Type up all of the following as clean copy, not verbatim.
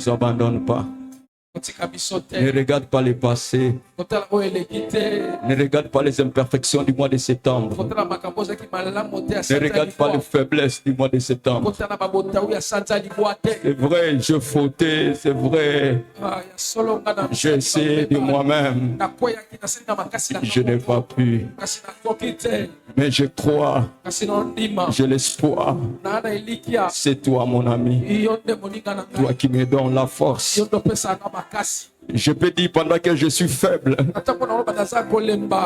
nous abandonne pas. Ne regarde pas le passé. Ne regarde pas les imperfections du mois de septembre. Ne regarde pas les faiblesses du mois de septembre. C'est vrai, je fautais, c'est vrai. J'ai essayé de moi-même. Je n'ai pas pu. Mais je crois. J'ai l'espoir. C'est toi, mon ami. Toi qui me donnes la force. Je peux dire pendant que je suis faible,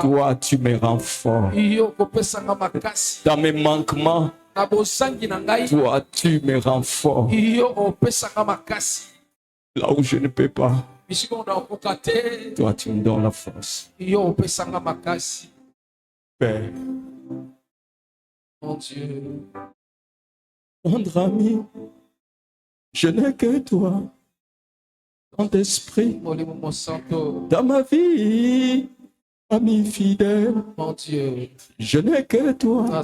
toi tu me rends fort. Dans mes manquements, toi tu me rends fort. Là où je ne peux pas, toi tu me donnes la force. Père, mon Dieu, mon ami, je n'ai que toi. Saint-Esprit, dans ma vie, ami fidèle, mon Dieu, je n'ai que toi. Dans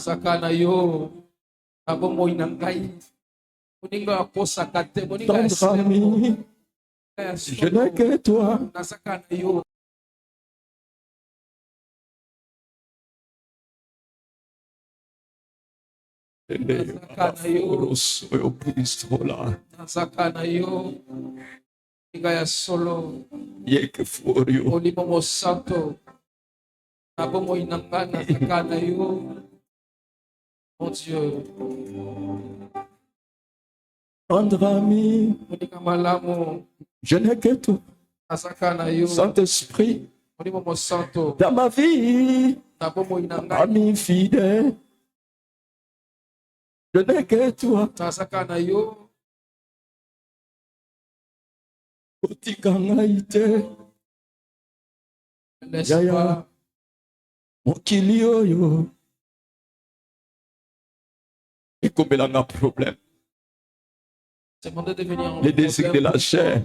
Tendre ami, je n'ai que toi. Solo Olimo Santo Nabomo Inangana Sakana yo mon Dieu Tendre ami, je n'ai que toi. Saint-Esprit, dans ma vie, ami fidèle, je n'ai que toi. Otikangaite, Yaya, Mokilio yo. Et comme il en a problème, les désirs de la chair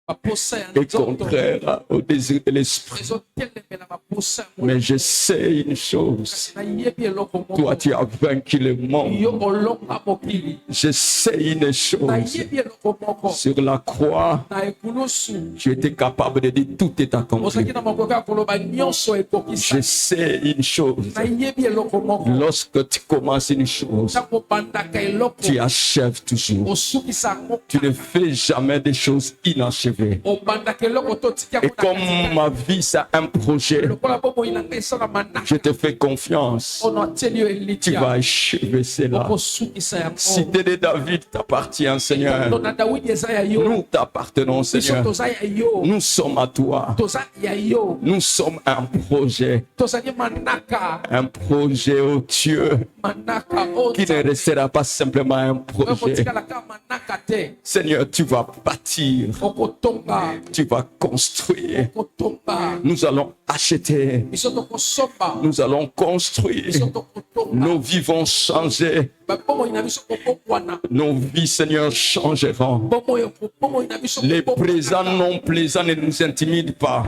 est contraire au désir de l'esprit. Mais je sais une chose. Toi, tu as vaincu le monde. Je sais une chose. Sur la croix, tu étais capable de dire tout est accompli. Je sais une chose. Lorsque tu commences une chose, tu achèves toujours. Tu ne fais jamais des choses inachevées. Et comme ma vie c'est un projet, je te fais confiance. Tu vas achever cela. Cité de David t'appartient, Seigneur. Nous t'appartenons, Seigneur. Nous sommes à toi. Nous sommes un projet. Un projet, oh Dieu, qui ne restera pas simplement un projet. Seigneur, tu vas bâtir. Tu vas construire. Nous allons acheter. Nous allons construire. Nos vies vont changer. Nos vies, Seigneur, changeront. Les présents non plaisants ne nous intimident pas.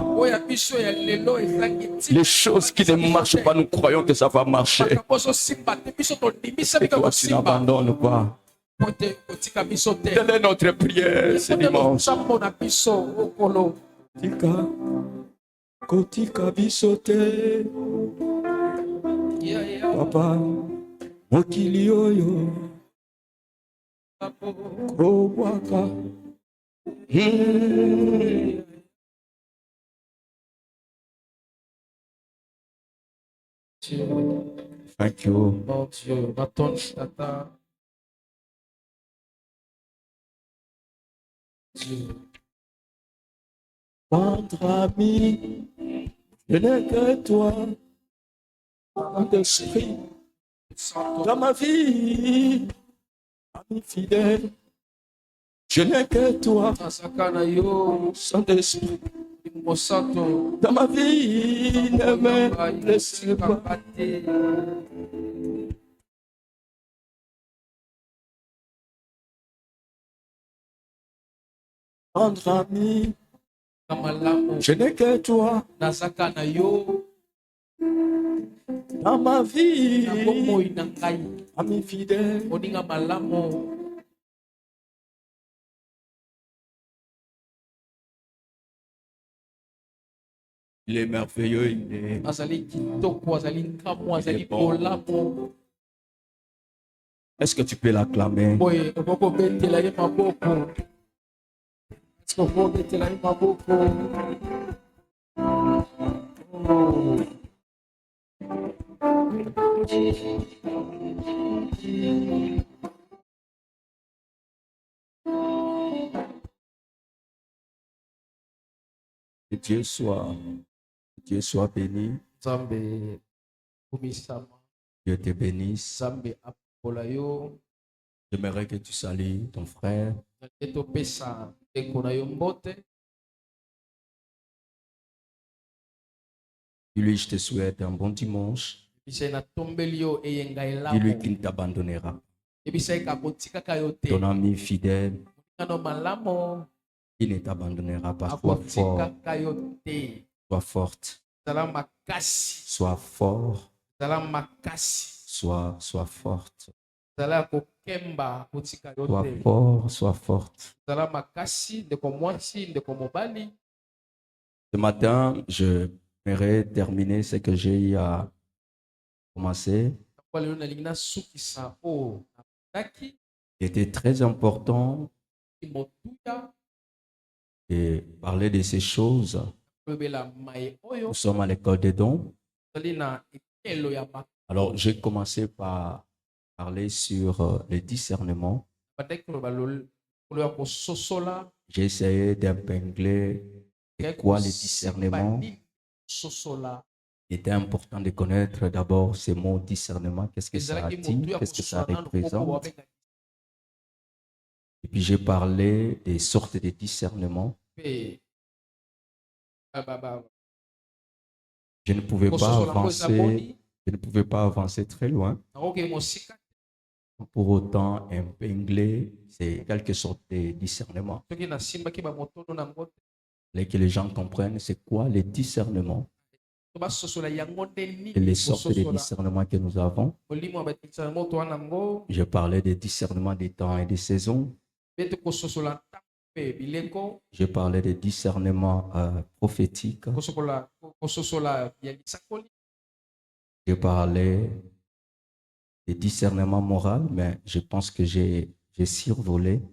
Les choses qui ne marchent pas, nous croyons que ça va marcher. Et toi, tu n'abandonnes pas. Telle est notre prière ce dimanche. Kotika bisote. Papa, mokili oyo. Kobwaka. Thank you. Tendre ami, je n'ai que toi, Saint-Esprit, dans ma vie, ami fidèle, je n'ai que toi, Saint-Esprit, dans ma vie, ne me laissez pas. Tendre ami, je n'ai que toi. Dans ma vie, ami fidèle, Il est merveilleux, il est bon. Est-ce que tu peux l'acclamer? Que Dieu soit béni. Dieu te bénisse. J'aimerais que tu salues ton frère. Dis-lui, je te souhaite un bon dimanche. Dis-lui qu'il ne t'abandonnera. Ton ami fidèle, il ne t'abandonnera pas. Sois fort. Sois forte. Sois fort. Sois forte. Sois fort, sois forte. Ce matin, je j'aimerais terminer ce que j'ai à commencer. Il était très important de parler de ces choses. Nous sommes à l'école des dons. Alors, j'ai commencé par parler sur le discernement. J'ai essayé d'épingler quoi le discernement. Il était important de connaître d'abord ce mot discernement. Qu'est-ce que ça dit? Qu'est-ce que ça représente? Et puis j'ai parlé des sortes de discernement. Je ne pouvais pas avancer très loin. Pour autant, épingler, c'est quelque sorte de discernement. Et que les gens comprennent c'est quoi le discernement. Et les sortes de discernement que nous avons. Je parlais des discernements des temps et des saisons. Je parlais des discernements prophétiques. Je parlais des discernements moraux, mais je pense que j'ai survolé.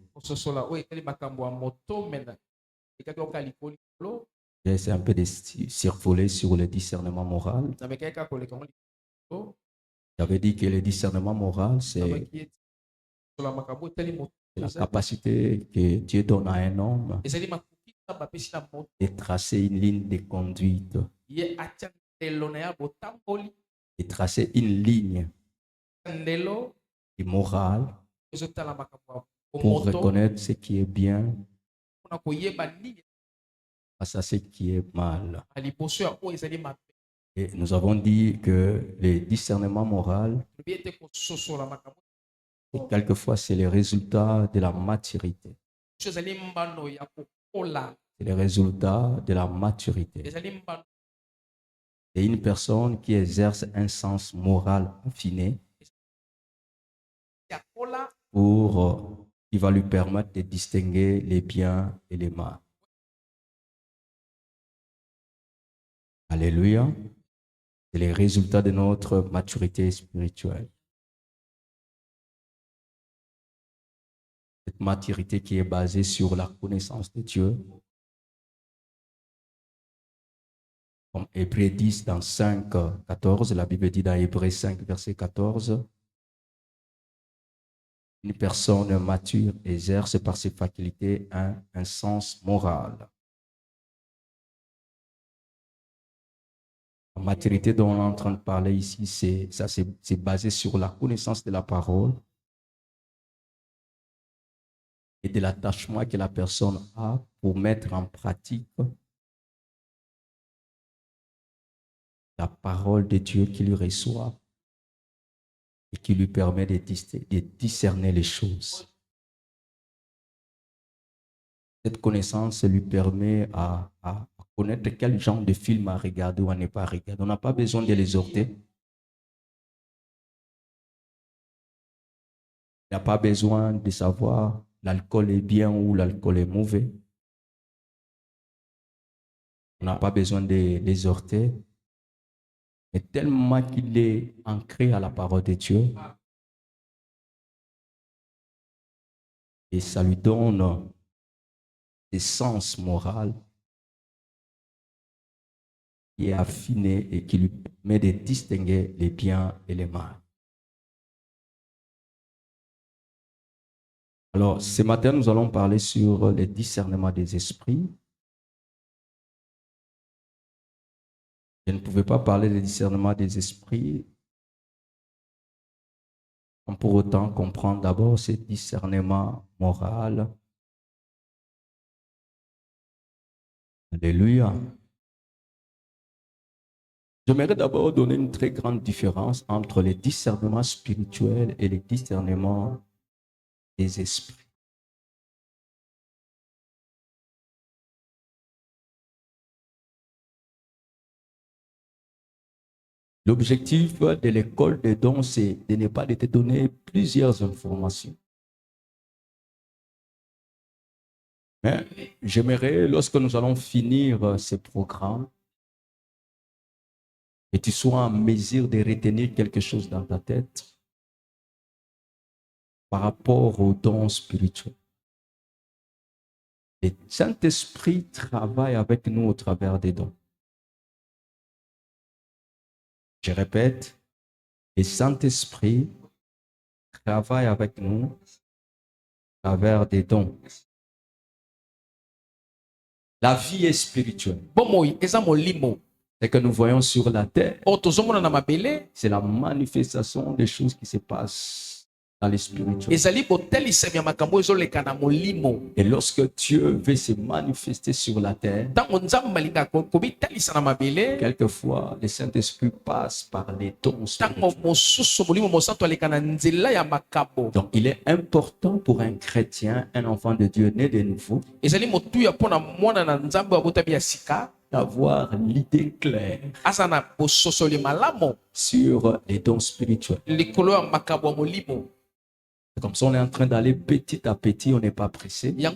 J'ai essayé un peu de survoler sur le discernement moral. J'avais dit que le discernement moral, c'est la capacité que Dieu donne à un homme de tracer une ligne de conduite, de tracer une ligne morale pour reconnaître ce qui est bien face à ce qui est mal. Et nous avons dit que le discernement moral, quelquefois, c'est le résultat de la maturité. C'est le résultat de la maturité. Et une personne qui exerce un sens moral affiné qui va lui permettre de distinguer les biens et les mal. Alléluia. C'est le résultat de notre maturité spirituelle. Cette maturité qui est basée sur la connaissance de Dieu. Comme Hébreux 10 dans 5, 14, la Bible dit dans Hébreux 5, verset 14, une personne mature exerce par ses facultés un sens moral. La maturité dont on est en train de parler ici, c'est basé sur la connaissance de la parole et de l'attachement que la personne a pour mettre en pratique la parole de Dieu qu'il reçoit et qui lui permet de discerner les choses. Cette connaissance lui permet à connaître quel genre de film à regarder ou à ne pas regarder. On n'a pas besoin de l'exhorter. Il n'y a pas besoin de savoir l'alcool est bien ou l'alcool est mauvais. On n'a pas besoin de l'exhorter. Mais tellement qu'il est ancré à la parole de Dieu, et ça lui donne des sens moraux qui est affiné et qui lui permet de distinguer les biens et les mal. Alors, ce matin, nous allons parler sur le discernement des esprits. Je ne pouvais pas parler du discernement des esprits sans pour autant comprendre d'abord ce discernement moral. Alléluia. J'aimerais d'abord donner une très grande différence entre les discernements spirituels et les discernements des esprits. L'objectif de l'école des dons, c'est de ne pas de te donner plusieurs informations. Mais j'aimerais, lorsque nous allons finir ce programme, que tu sois en mesure de retenir quelque chose dans ta tête par rapport aux dons spirituels. Le Saint-Esprit travaille avec nous au travers des dons. Je répète, le Saint-Esprit travaille avec nous au travers des dons. La vie est spirituelle. Ce que nous voyons sur la terre, c'est la manifestation des choses qui se passent dans les spirituels. Et lorsque Dieu veut se manifester sur la terre, quelquefois, le Saint-Esprit passe par les dons spirituels. Donc, il est important pour un chrétien, un enfant de Dieu né de nouveau, d'avoir l'idée claire sur les dons spirituels. Comme ça, on est en train d'aller petit à petit, on n'est pas pressé. Je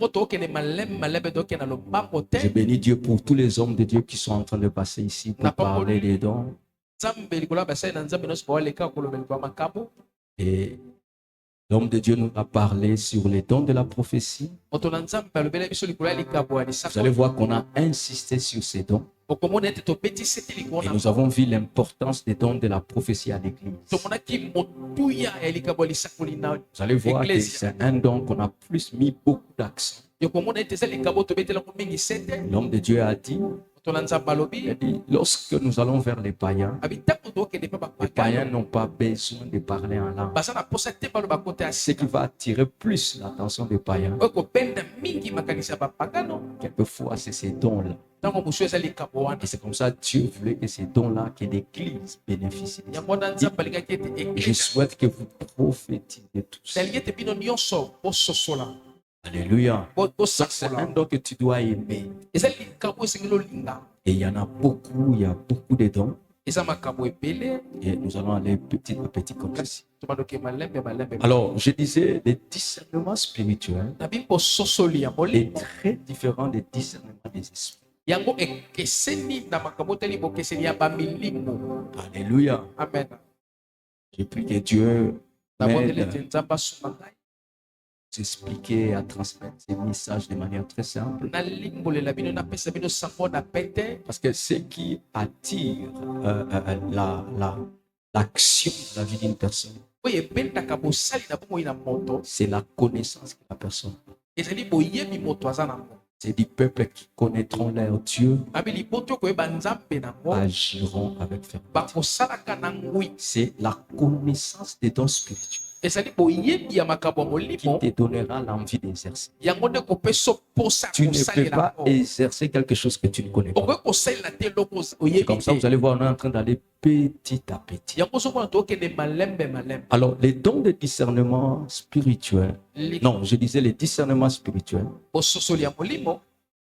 bénis Dieu pour tous les hommes de Dieu qui sont en train de passer ici pour parler des dons. Et l'homme de Dieu nous a parlé sur les dons de la prophétie. Vous allez voir qu'on a insisté sur ces dons. Et nous avons vu l'importance des dons de la prophétie à l'Église. Vous allez voir que c'est un don qu'on a plus mis beaucoup d'accent. L'homme de Dieu a dit, lorsque nous allons vers les païens n'ont pas besoin de parler en langue. Ce qui va attirer plus l'attention des païens, quelquefois, c'est ces dons-là. Et c'est comme ça que Dieu voulait que ces dons-là, que l'Église bénéficie. Et je souhaite que vous prophétisez tous. Alléluia. C'est un don que tu dois aimer. Et il y en a beaucoup, il y a beaucoup de dons. Et nous allons aller petit à petit comme ceci. Alors, je disais, les discernements spirituels est très différent des discernements des esprits. Alléluia. Amen. Je prie que Dieu m'aide à expliquer, à transmettre ces messages de manière très simple. Parce que ce qui attire l'action de la vie d'une personne, c'est la connaissance que la personne a. C'est du peuple qui connaîtront leur Dieu, agiront avec fermeté. C'est la connaissance des dons spirituels qui te donnera l'envie d'exercer. Tu ne peux pas exercer quelque chose que tu ne connais pas. C'est comme ça, vous allez voir, on est en train d'aller petit à petit. Alors, les dons de discernement spirituel, non, je disais les discernements spirituels.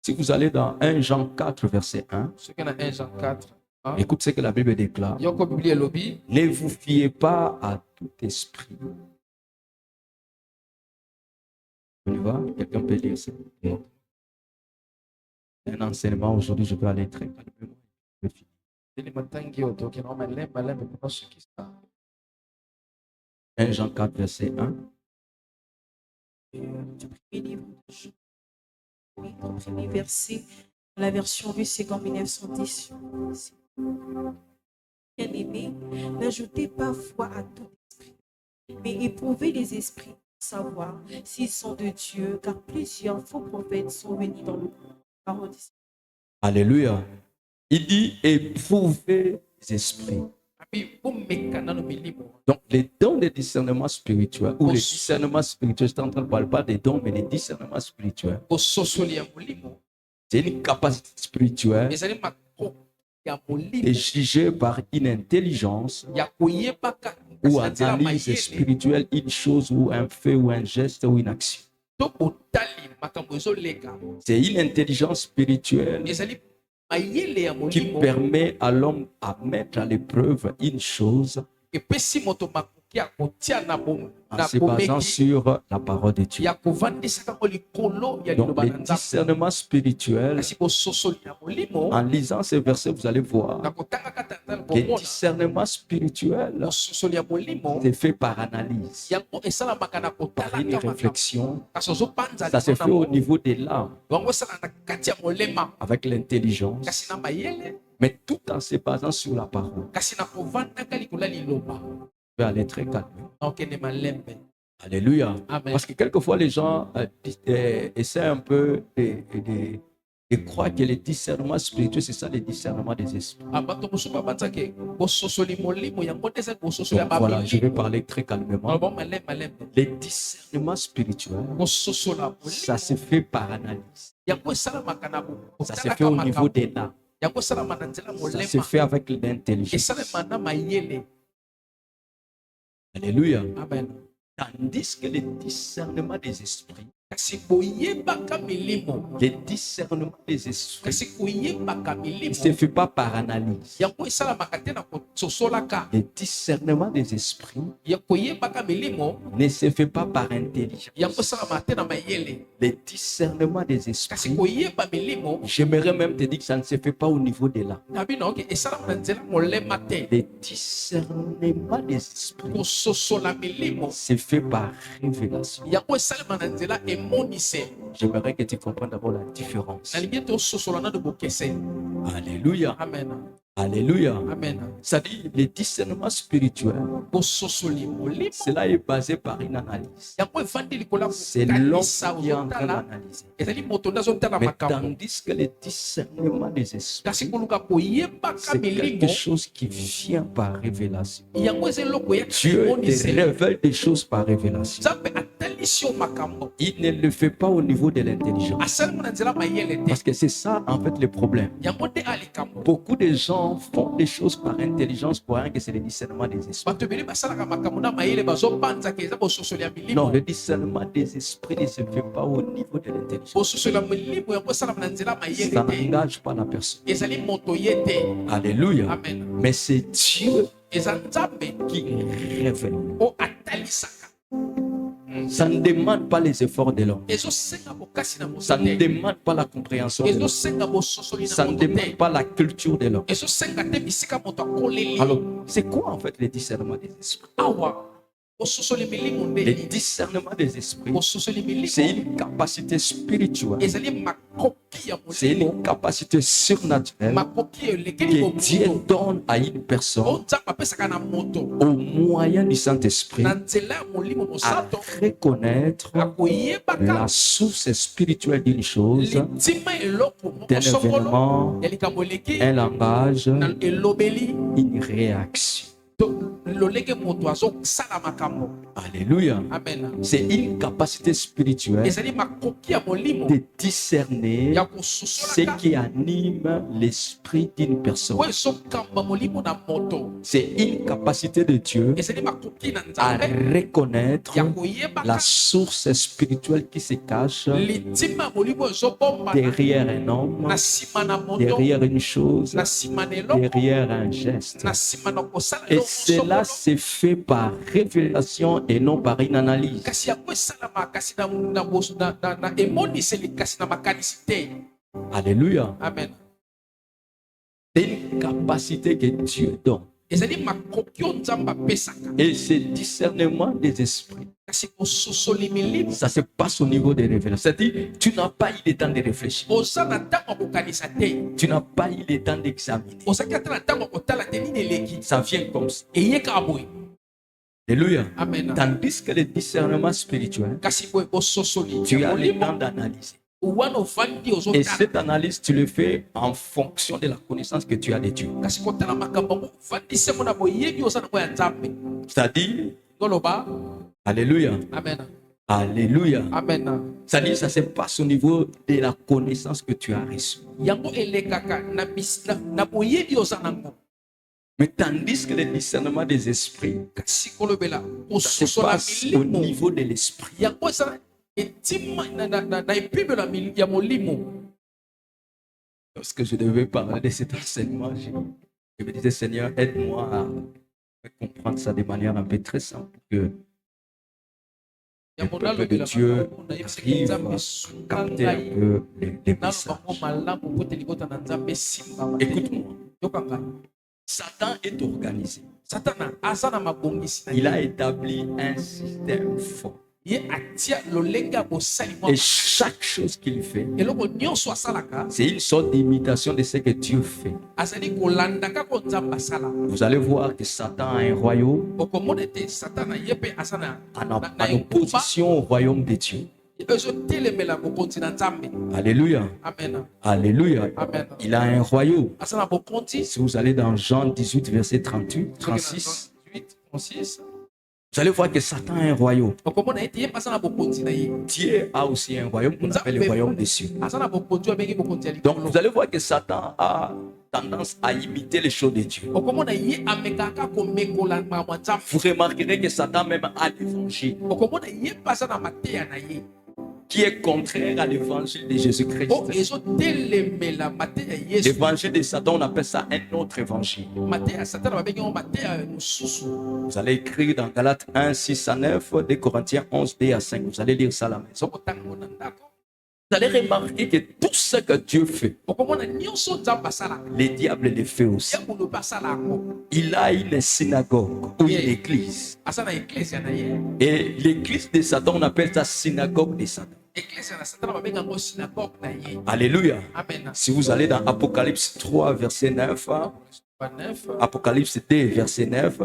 Si vous allez dans 1 Jean 4, verset 1, écoute ce que la Bible déclare. Ne vous fiez pas à tout esprit. On y va? Quelqu'un peut lire ça? Non. Un enseignement aujourd'hui, je peux aller très calmement. Je vais finir. Ele matangi otoke na malemba lemba kupasukisa. 1 Jean 4, verset 1. Du premier livre de Jean, oui, le premier verset, la version vue, c'est qu'en 1910. Bien-aimé, n'ajoutez pas foi à tout esprit, mais éprouvez les esprits pour savoir s'ils sont de Dieu, car plusieurs faux prophètes sont venus dans le monde. Alléluia. Il dit éprouver les esprits. Donc, les dons de discernement spirituel, ou les discernements spirituels, je suis en train de parler pas des dons, mais les discernements spirituels. C'est une capacité spirituelle de juger par une intelligence ou analyse spirituelle une chose ou un fait ou un geste ou une action. C'est une intelligence spirituelle qui permet à l'homme à mettre à l'épreuve une chose en se basant sur la parole de Dieu. Donc, le discernement spirituel, en lisant ces versets, vous allez voir le discernement spirituel, c'est fait par analyse, par une réflexion. Ça se fait au niveau des l'âme, avec l'intelligence, mais tout en se basant sur la parole. Je vais aller très calme. Alléluia. Amen. Parce que quelquefois les gens essaient un peu de croire que le discernement spirituel, c'est ça le discernement des esprits. Donc voilà, je vais parler très calmement. Le discernement spirituel, ça se fait par analyse. Ça se fait au niveau des âmes. Ça se fait avec l'intelligence. Alléluia. Amen. Tandis que le discernement des esprits, le discernement des esprits ne se fait pas par analyse. Le discernement des esprits ne se fait pas par intelligence. Le discernement des esprits, j'aimerais même te dire que ça ne se fait pas au niveau de l'âme. Le discernement des esprits se fait par révélation. J'aimerais que tu comprennes d'abord la différence. Alléluia. Amen. Alléluia. Amen. C'est-à-dire, le discernement spirituel, cela est basé par une analyse. C'est l'homme qui est en train d'analyser. Mais tandis que le discernement des esprits, c'est quelque chose qui vient par révélation. Dieu te révèle des choses par révélation. Il ne le fait pas au niveau de l'intelligence. Parce que c'est ça, en fait, le problème. Beaucoup de gens font des choses par intelligence pour rien que c'est le discernement des esprits. Non, le discernement des esprits ne se fait pas au niveau de l'intelligence. Ça n'engage pas la personne. Alléluia. Amen. Mais c'est Dieu qui révèle. Ça ne demande pas les efforts de l'homme. Ça ne demande pas la compréhension de l'homme. Ça ne demande pas la culture de l'homme. Alors, c'est quoi en fait le discernement des esprits? Le discernement des esprits, c'est une capacité spirituelle. C'est une capacité surnaturelle que Dieu donne à une personne au moyen du Saint-Esprit à reconnaître la source spirituelle d'une chose, d'un événement, un langage, une réaction. Alléluia. Amen. C'est une capacité spirituelle de discerner ce qui anime l'esprit d'une personne. C'est une capacité de Dieu à reconnaître la source spirituelle qui se cache derrière un homme, derrière une chose, derrière un geste. Et cela se fait par révélation et non par une analyse. Alléluia. Amen. C'est une capacité que Dieu donne. Et ce discernement des esprits, ça se passe au niveau des révélations. C'est-à-dire, tu n'as pas eu le temps de réfléchir. Tu n'as pas eu le temps d'examiner. Ça vient comme ça. Alléluia. Amen. Tandis que le discernement spirituel, tu as le temps d'analyser. Et cette analyse, tu le fais en fonction de la connaissance que tu as de Dieu. C'est-à-dire, alléluia. Amen. Alléluia. Amen. C'est-à-dire, ça se passe au niveau de la connaissance que tu as reçue. Mais tandis que le discernement des esprits, ça se passe au niveau de l'esprit. Lorsque je devais parler de cet enseignement, je me disais, Seigneur, aide-moi à comprendre ça de manière un peu très simple, que le peuple de Dieu arrive à capter un peu les messages. Écoute-moi. Satan est organisé. Il a établi un système fort. Et chaque chose qu'il fait, c'est une sorte d'imitation de ce que Dieu fait. Vous allez voir que Satan a un royaume en opposition au royaume de Dieu. Alléluia. Amen. Alléluia. Amen. Il a un royaume. Si vous allez dans Jean 18, verset 36, vous allez voir que Satan a un royaume. Dieu a aussi un royaume qu'on appelle le royaume des cieux. Donc vous allez voir que Satan a tendance à imiter les choses de Dieu. Vous remarquerez que Satan même a l'évangile qui est contraire à l'évangile de Jésus-Christ. L'évangile de Satan, on appelle ça un autre évangile. Vous allez écrire dans Galates 1, 6 à 9, des Corinthiens 11, 2 à 5. Vous allez lire ça à la maison. Vous allez remarquer que tout ce que Dieu fait, les diables le fait aussi. Il a une synagogue ou une église. Et l'église de Satan, on appelle ça synagogue de Satan. Alléluia. Amen. Si vous allez dans Apocalypse 3, verset 9, Apocalypse 2, verset 9,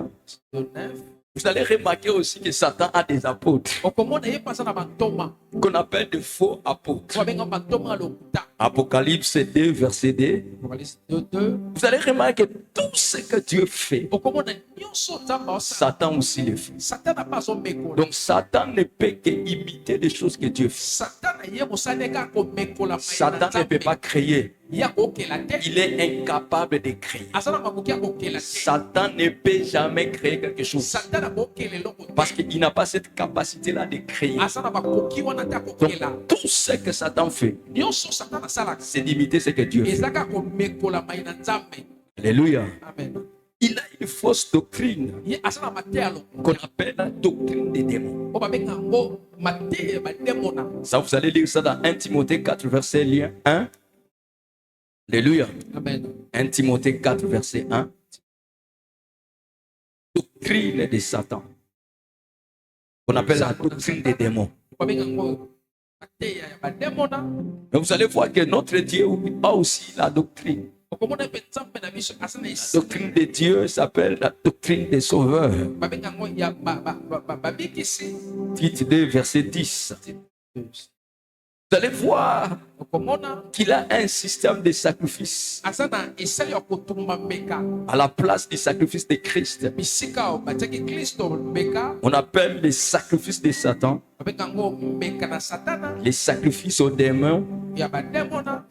vous allez remarquer aussi que Satan a des apôtres qu'on appelle de faux apôtres. Apocalypse 2, verset 2. Vous allez remarquer que tout ce que Dieu fait, Satan aussi le fait. Donc Satan ne peut qu'imiter les choses que Dieu fait. Satan ne peut pas créer. Il est incapable de créer. Satan ne peut jamais créer quelque chose parce qu'il n'a pas cette capacité-là de créer. Donc, tout ce que Satan fait, c'est d'imiter ce que Dieu fait. Alléluia. Amen. Il a une fausse doctrine qu'on appelle la doctrine des démons. Ça, vous allez lire ça dans 1 Timothée 4, verset 1. Alléluia. Amen. 1 Timothée 4, verset 1. Doctrine de Satan. On appelle la doctrine des démons. Mais vous allez voir que notre Dieu a aussi la doctrine. La doctrine de Dieu s'appelle la doctrine des sauveurs. Titre 2, verset 10. Vous allez voir qu'il a un système de sacrifice à la place du sacrifice de Christ. On appelle les sacrifices de Satan les sacrifices aux démons,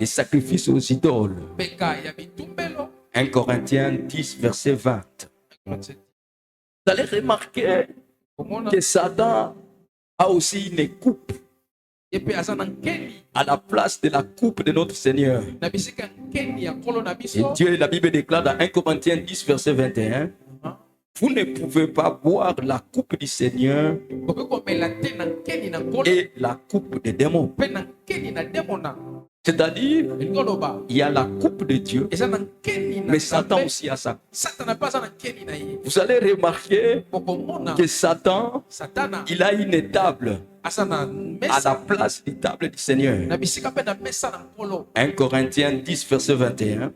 les sacrifices aux idoles. 1 Corinthiens 10, verset 20. Vous allez remarquer que Satan a aussi une coupe à la place de la coupe de notre Seigneur. Et Dieu, la Bible déclare dans 1 Corinthiens 10, verset 21, vous ne pouvez pas boire la coupe du Seigneur et la coupe des démons. C'est-à-dire, il y a la coupe de Dieu, mais Satan aussi a sa coupe. Vous allez remarquer que Satan, il a une table à la place des tables du Seigneur. 1 Corinthiens 10, verset 21.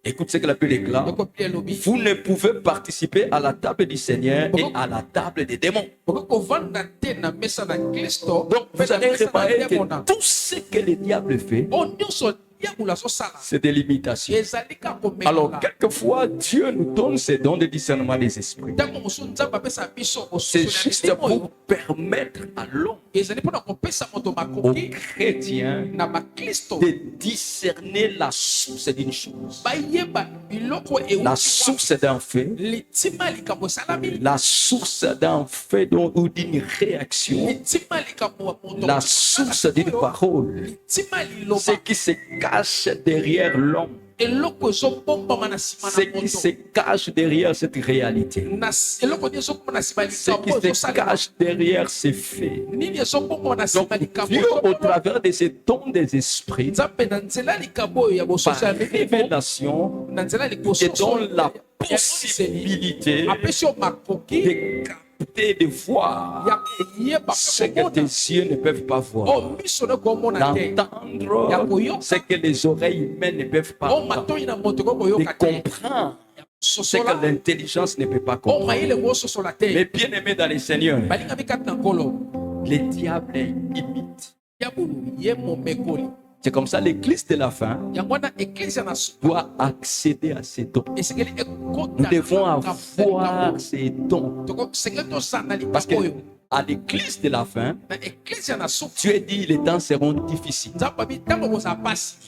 Écoute ce que la Bible déclare. Vous ne pouvez participer à la table du Seigneur et à la table des démons. Donc vous allez remarquer que tout ce que le diable fait, c'est des limitations. Alors, quelquefois, Dieu nous donne ces dons de discernement des esprits. C'est juste pour permettre à l'homme, aux chrétiens, de discerner la source d'une chose, la source d'un fait, la source d'un fait ou d'une réaction, la source d'une parole, ce qui se cache derrière l'homme, ce qui se cache derrière cette réalité, ce qui se cache derrière ces faits. Donc Dieu, au travers de ces dons des esprits, par révélation, te donne la possibilité de capter, de voir ce que tes yeux ne peuvent pas voir, d'entendre ce que les oreilles humaines ne peuvent pas entendre, de comprendre ce que l'intelligence ne peut pas comprendre. Mais bien aimé dans le Seigneur, le diable imite. C'est comme ça l'église de la fin doit accéder à ces dons. Nous devons avoir ces dons. Parce que à l'église de la fin, tu es dit les temps seront difficiles.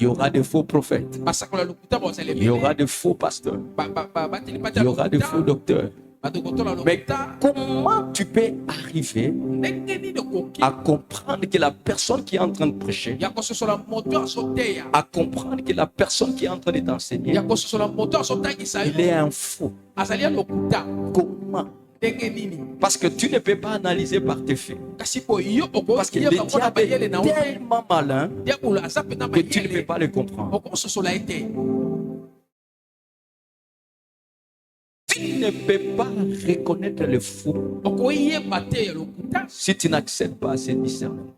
Il y aura de faux prophètes. Il y aura de faux pasteurs. Il y aura de faux docteurs. Mais comment tu peux arriver à comprendre que la personne qui est en train de prêcher, à comprendre que la personne qui est en train de t'enseigner, il est un faux? Comment? Parce que tu ne peux pas analyser par tes faits. Parce que le diable est tellement malin que tu ne peux pas le comprendre. Tu ne peux pas reconnaître le fou si tu n'acceptes pas ces discernements.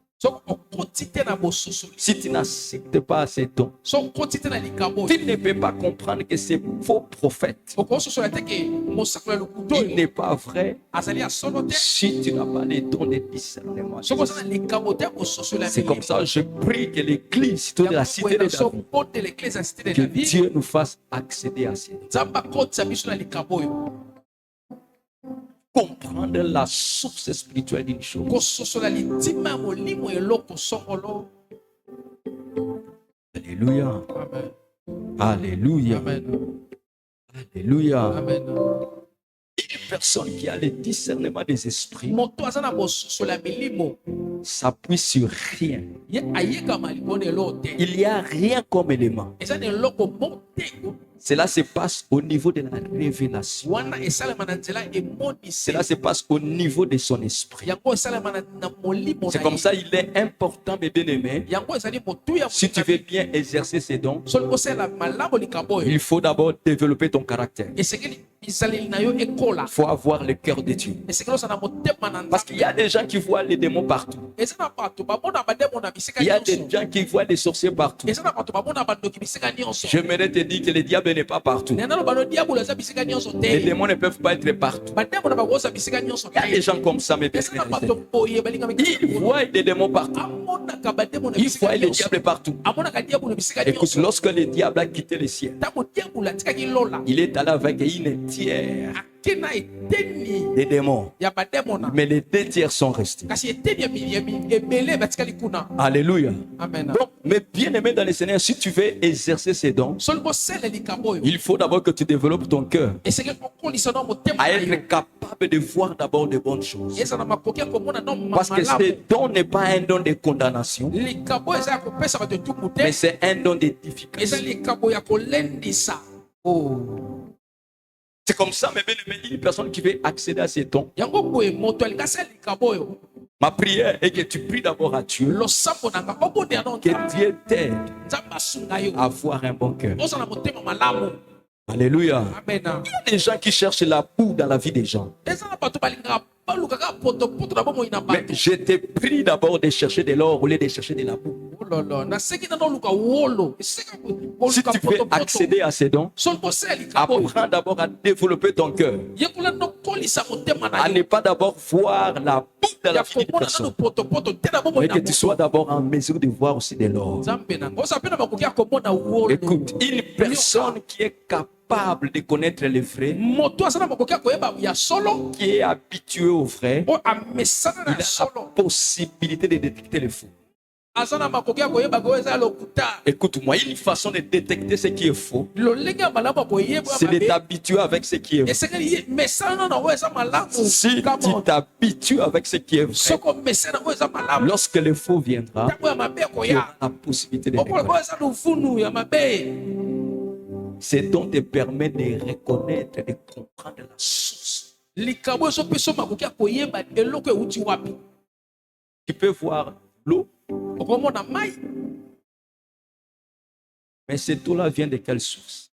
Si tu n'acceptes pas ces dons, tu ne peux pas comprendre que ces faux prophètes, il n'est pas vrai si tu n'as pas les dons de discernement. C'est comme ça que je prie que l'église de la cité de David, que Dieu nous fasse accéder à ces dons. Comprendre la source spirituelle d'une chose. Alléluia. Alléluia. Alléluia. Une personne qui a le discernement des esprits s'appuie sur rien. Il n'y a rien comme élément. Cela se passe au niveau de la révélation. Cela se passe au niveau de son esprit. C'est comme ça il est important, mes bien-aimés, si tu veux bien exercer ces dons, il faut d'abord développer ton caractère. Il faut avoir le cœur de Dieu. Parce qu'il y a des gens qui voient les démons partout. Il y a des gens qui voient les sorciers partout. J'aimerais te dire que le diable n'est pas partout. Les démons ne peuvent pas être partout. Il y a des gens comme ça, mes bien-aimés. Ils voient des démons partout. Ils voient le diable partout. Écoute, lorsque le diable a quitté le ciel, il est allé avec une tiers des démons. Mais les 2 tiers sont restés. Alléluia. Donc, mes bien-aimés dans le Seigneur, si tu veux exercer ces dons, il faut d'abord que tu développes ton cœur à être capable de voir d'abord de bonnes choses. Parce que ce don n'est pas un don de condamnation, mais c'est un don d'édification. C'est comme ça, mes bien-aimés, une personne qui veut accéder à ces dons, Ma prière est que tu pries d'abord à Dieu, que Dieu t'aide à avoir un bon cœur. Alléluia. Il y a des gens qui cherchent la boue dans la vie des gens. Mais je te prie d'abord de chercher de l'or au lieu de chercher de la boue. Si tu veux accéder à ces dons, apprends d'abord à développer ton cœur. À ne pas d'abord voir la boue dans la vie d'une personne, mais que tu sois d'abord en mesure de voir aussi de l'or. Écoute, une personne qui est capable de connaître les vrais, qui est habitué aux vrais, il a la possibilité de détecter les faux. Écoute-moi, une façon de détecter ce qui est faux, c'est de t'habituer avec ce qui est vrai. Si tu t'habitues avec ce qui est vrai, lorsque le faux viendra, tu auras la possibilité de reconnaître. Ce dont te permet de reconnaître, de comprendre la source. Tu peux voir l'eau, mais cette eau-là vient de quelle source?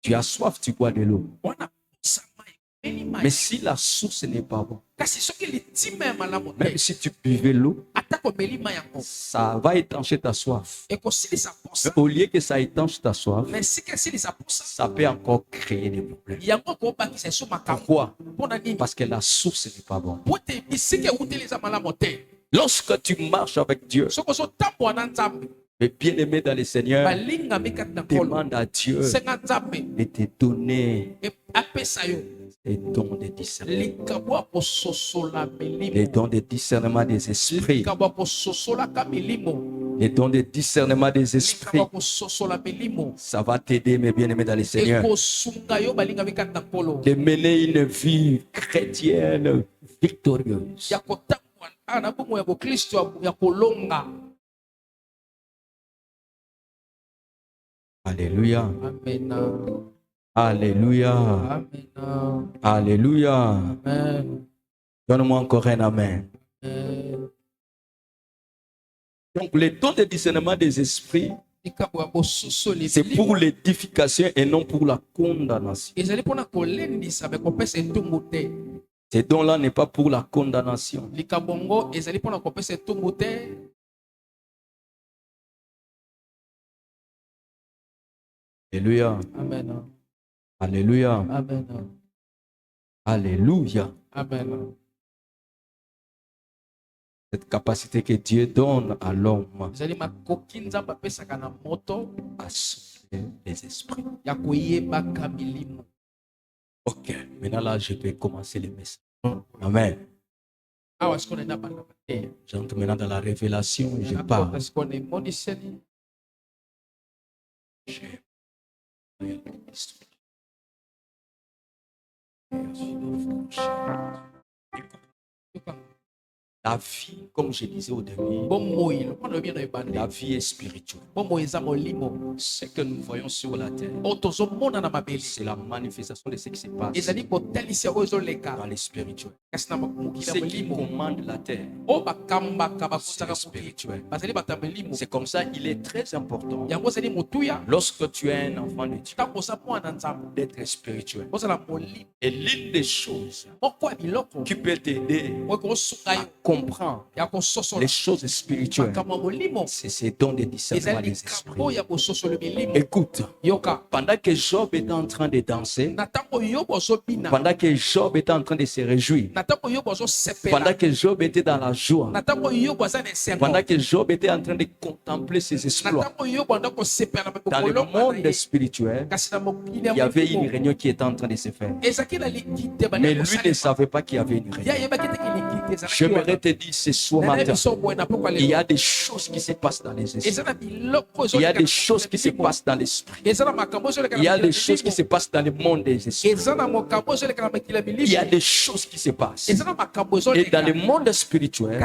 Tu as soif, tu bois de l'eau. Mais si la source n'est pas bonne, même si tu buvais l'eau, ça va étancher ta soif. Mais au lieu que ça étanche ta soif, ça peut encore créer des problèmes. Pourquoi? Parce que la source n'est pas bonne. Lorsque tu marches avec Dieu, mais bien-aimé dans le Seigneur, demande à Dieu de te donner les dons de discernement. Les dons de discernement des esprits. Les dons de discernement des esprits. Ça va t'aider, mes bien-aimés dans le Seigneur, de mener une vie chrétienne victorieuse. Alléluia. Amen. Alléluia. Amen. Alléluia. Amen. Donne-moi encore un amen. Amen. Donc, les dons de discernement des esprits, c'est pour l'édification et non pour la condamnation. Ces dons-là n'est pas pour la condamnation. Alléluia. Amen. Alléluia. Amen. Alléluia. Amen. Cette capacité que Dieu donne à l'homme à souffler les esprits. Ok, maintenant là, je peux commencer le message. Amen. J'entre maintenant dans la révélation et je parle. La vie, comme je disais au début, la vie est spirituelle. Ce que nous voyons sur la terre, c'est la manifestation de ce qui se passe dans les spirituels. Ce qui commande la terre, c'est le spirituel. C'est comme ça, il est très important, lorsque tu es un enfant de Dieu, d'être spirituel. Et l'une des choses qui peut t'aider à comprendre les choses spirituelles, c'est ces dons de discernement des esprits. Écoute, pendant que Job était en train de danser, pendant que Job était en train de se réjouir, pendant que Job était dans la joie, pendant que Job était en train de contempler ses exploits, dans le monde spirituel, il y avait une réunion qui était en train de se faire. Mais lui ne savait pas qu'il y avait une réunion. J'aimerais te dire ce soir matin, il y a des choses qui se passent dans les esprits. Il y a des choses qui se passent dans l'esprit. Il y a des choses qui se passent dans le monde des esprits. Il y a des choses qui se passent. Et dans le monde spirituel,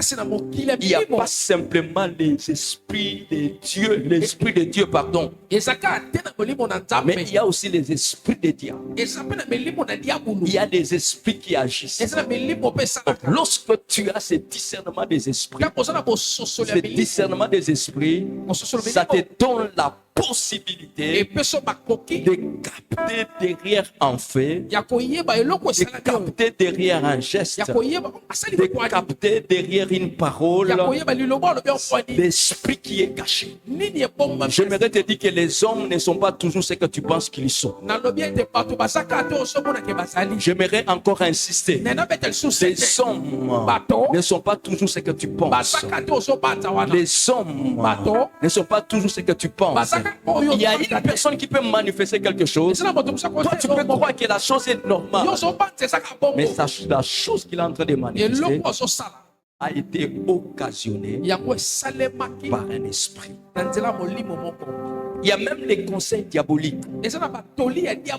il n'y a pas simplement les esprits de Dieu, l'esprit de Dieu, pardon. Mais il y a aussi les esprits de diable. Il y a des esprits qui agissent. Donc, lorsque tu as ce discernement des esprits, ça te donne la possibilité de capter derrière un fait, de capter derrière un geste, de capter derrière une parole l'esprit qui est caché. J'aimerais te dire que les hommes ne sont pas toujours ce que tu penses qu'ils sont. J'aimerais encore insister. Les hommes ne sont pas toujours ce que tu penses. Les hommes ne sont pas toujours ce que tu penses. Il y a une personne qui peut manifester quelque chose. Toi, tu peux croire que la chose est normale. Mais la chose qu'il est en train de manifester a été occasionnée par un esprit. Il y a même les conseils diaboliques.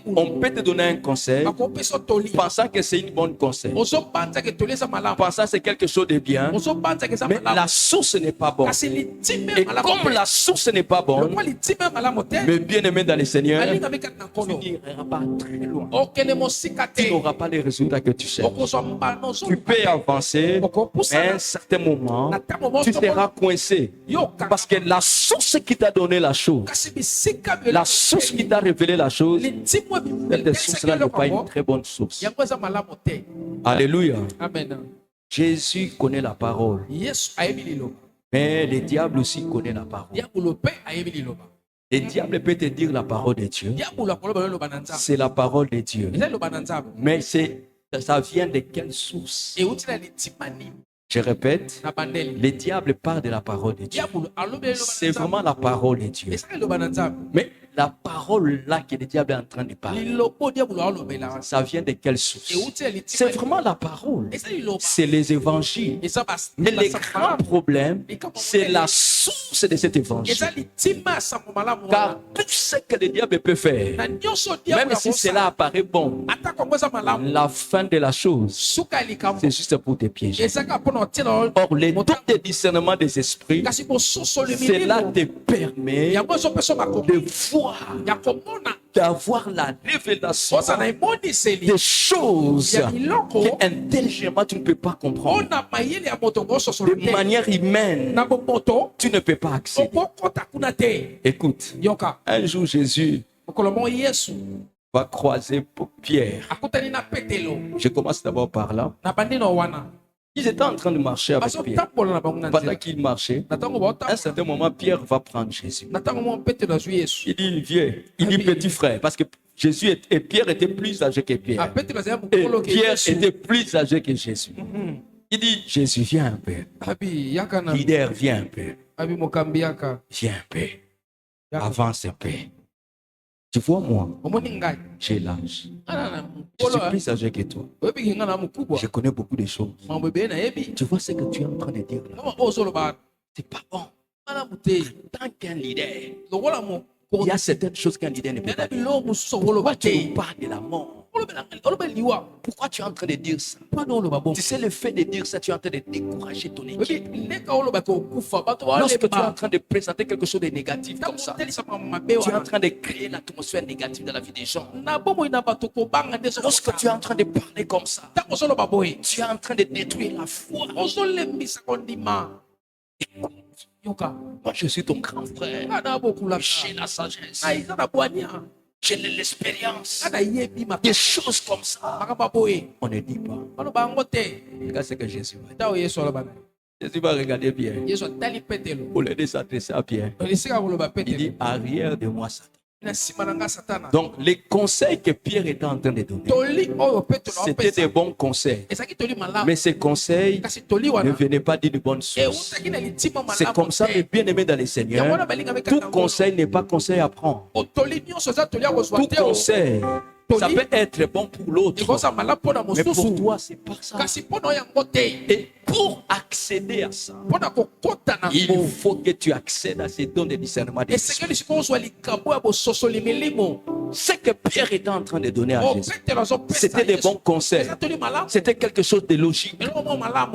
On peut te donner un conseil pensant que c'est une bonne conseil, pensant que c'est quelque chose de bien, mais la source n'est pas bonne. Et comme la source n'est pas bonne, mais bien aimé dans le Seigneur, tu n'iras pas très loin. Tu n'auras pas les résultats que tu cherches. Tu peux avancer, mais à un certain moment, tu seras coincé. Parce que la source qui t'a donné la chose, la source qui t'a révélé la chose, cette source-là n'est pas une très bonne source. Alléluia. Amen. Jésus connaît la parole. Mais le diable aussi connaît la parole. Le diable peut te dire la parole de Dieu. C'est la parole de Dieu. Mais ça vient de quelle source? Je répète, le diable parle de la parole de Dieu. C'est vraiment la parole de Dieu. Mais la parole là que le diable est en train de parler, ça vient de quelle source? C'est vraiment la parole. C'est les évangiles. Mais le grand problème, c'est la source de cet évangile. Car tout ce que le diable peut faire, même si cela apparaît bon, la fin de la chose, c'est juste pour te piéger. Or, les dons de discernement des esprits, cela te permet de voir, d'avoir la révélation des choses que intelligemment tu ne peux pas comprendre. De manière humaine, tu ne peux pas accéder. Écoute, un jour Jésus va croiser Pierre. Je commence d'abord par là. Ils étaient en train de marcher avec Pierre. Pendant qu'ils marchaient, à un certain moment, Pierre va prendre Jésus. Il dit, viens. Il dit, petit frère, parce que Jésus et Pierre étaient plus âgés que Pierre. Et Pierre était plus âgé que Jésus. Il dit, Jésus, viens un peu. Leader, viens un peu. Viens un peu. Avance un peu. Tu vois, moi, j'ai l'âge. Je suis plus âgé que toi. Je connais beaucoup de choses. Tu vois ce que tu es en train de dire là? C'est pas bon. Tant qu'un leader, il y a certaines choses qu'un leader ne peut pas dire. Pourquoi tu nous parles de la mort? Pourquoi tu es en train de dire ça? Tu sais, le fait de dire ça, tu es en train de décourager ton équipe. Lorsque tu es en train de présenter quelque chose de négatif comme ça, tu es en train de créer l'atmosphère négative dans la vie des gens. Lorsque tu es en train de parler comme ça, tu es en train de détruire la foi. Écoute, moi je suis ton grand frère. J'ai la sagesse. J'ai l'expérience. Des choses comme ça. On ne dit pas. Regarde ce que Jésus va dire. Jésus va regarder Pierre. Au lieu de s'adresser à Pierre, il dit arrière de moi, Satan. Donc, les conseils que Pierre était en train de donner, c'était des bons conseils. Mais ces conseils ne venaient pas d'une bonne source. C'est comme ça, mais bien aimé dans les Seigneurs, tout conseil n'est pas conseil à prendre. Tout conseil Ça peut être bon pour l'autre, mais pour toi, c'est pas ça. Et pour accéder à ça, il faut que tu accèdes à ces dons de discernement d'esprit. Ce que Pierre était en train de donner à Jésus, c'était des bons conseils. C'était quelque chose de logique.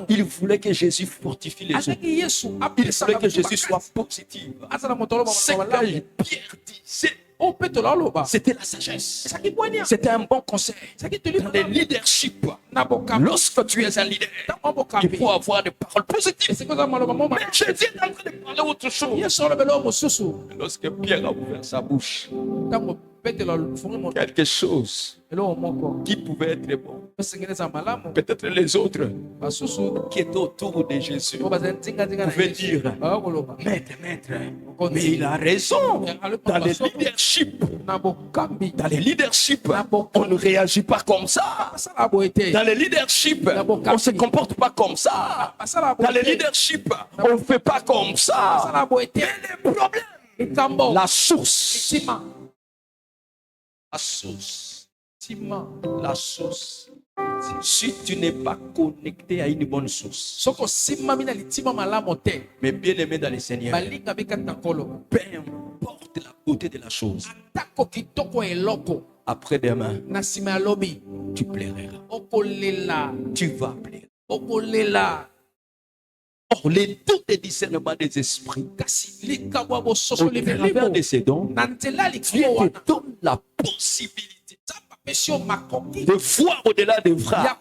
Il voulait que Jésus fortifie les autres. Il voulait que Jésus soit positif. Ce que Pierre dit, c'était la sagesse. C'était un bon conseil. Dans le leadership, lorsque tu es un leader, il faut avoir des paroles positives. Mais Jésus est en train de parler autre chose. Lorsque Pierre a ouvert sa bouche, quelque chose qui pouvait être bon, peut-être les autres qui étaient autour de Jésus pouvaient dire, maître, mais il a raison. Dans le leadership, on ne réagit pas comme ça. Dans le leadership, on ne se comporte pas comme ça. Dans le leadership, on ne fait pas comme ça. Quel est le problème? La source. La source. Si tu n'es pas connecté à une bonne source, mais bien aimé dans le Seigneur, peu importe la beauté de la chose, après-demain, tu plairas. Tu vas plaire. Or, les dons de discernement des esprits, au travers de ces dons, Dieu te donne la possibilité de voir au-delà des bras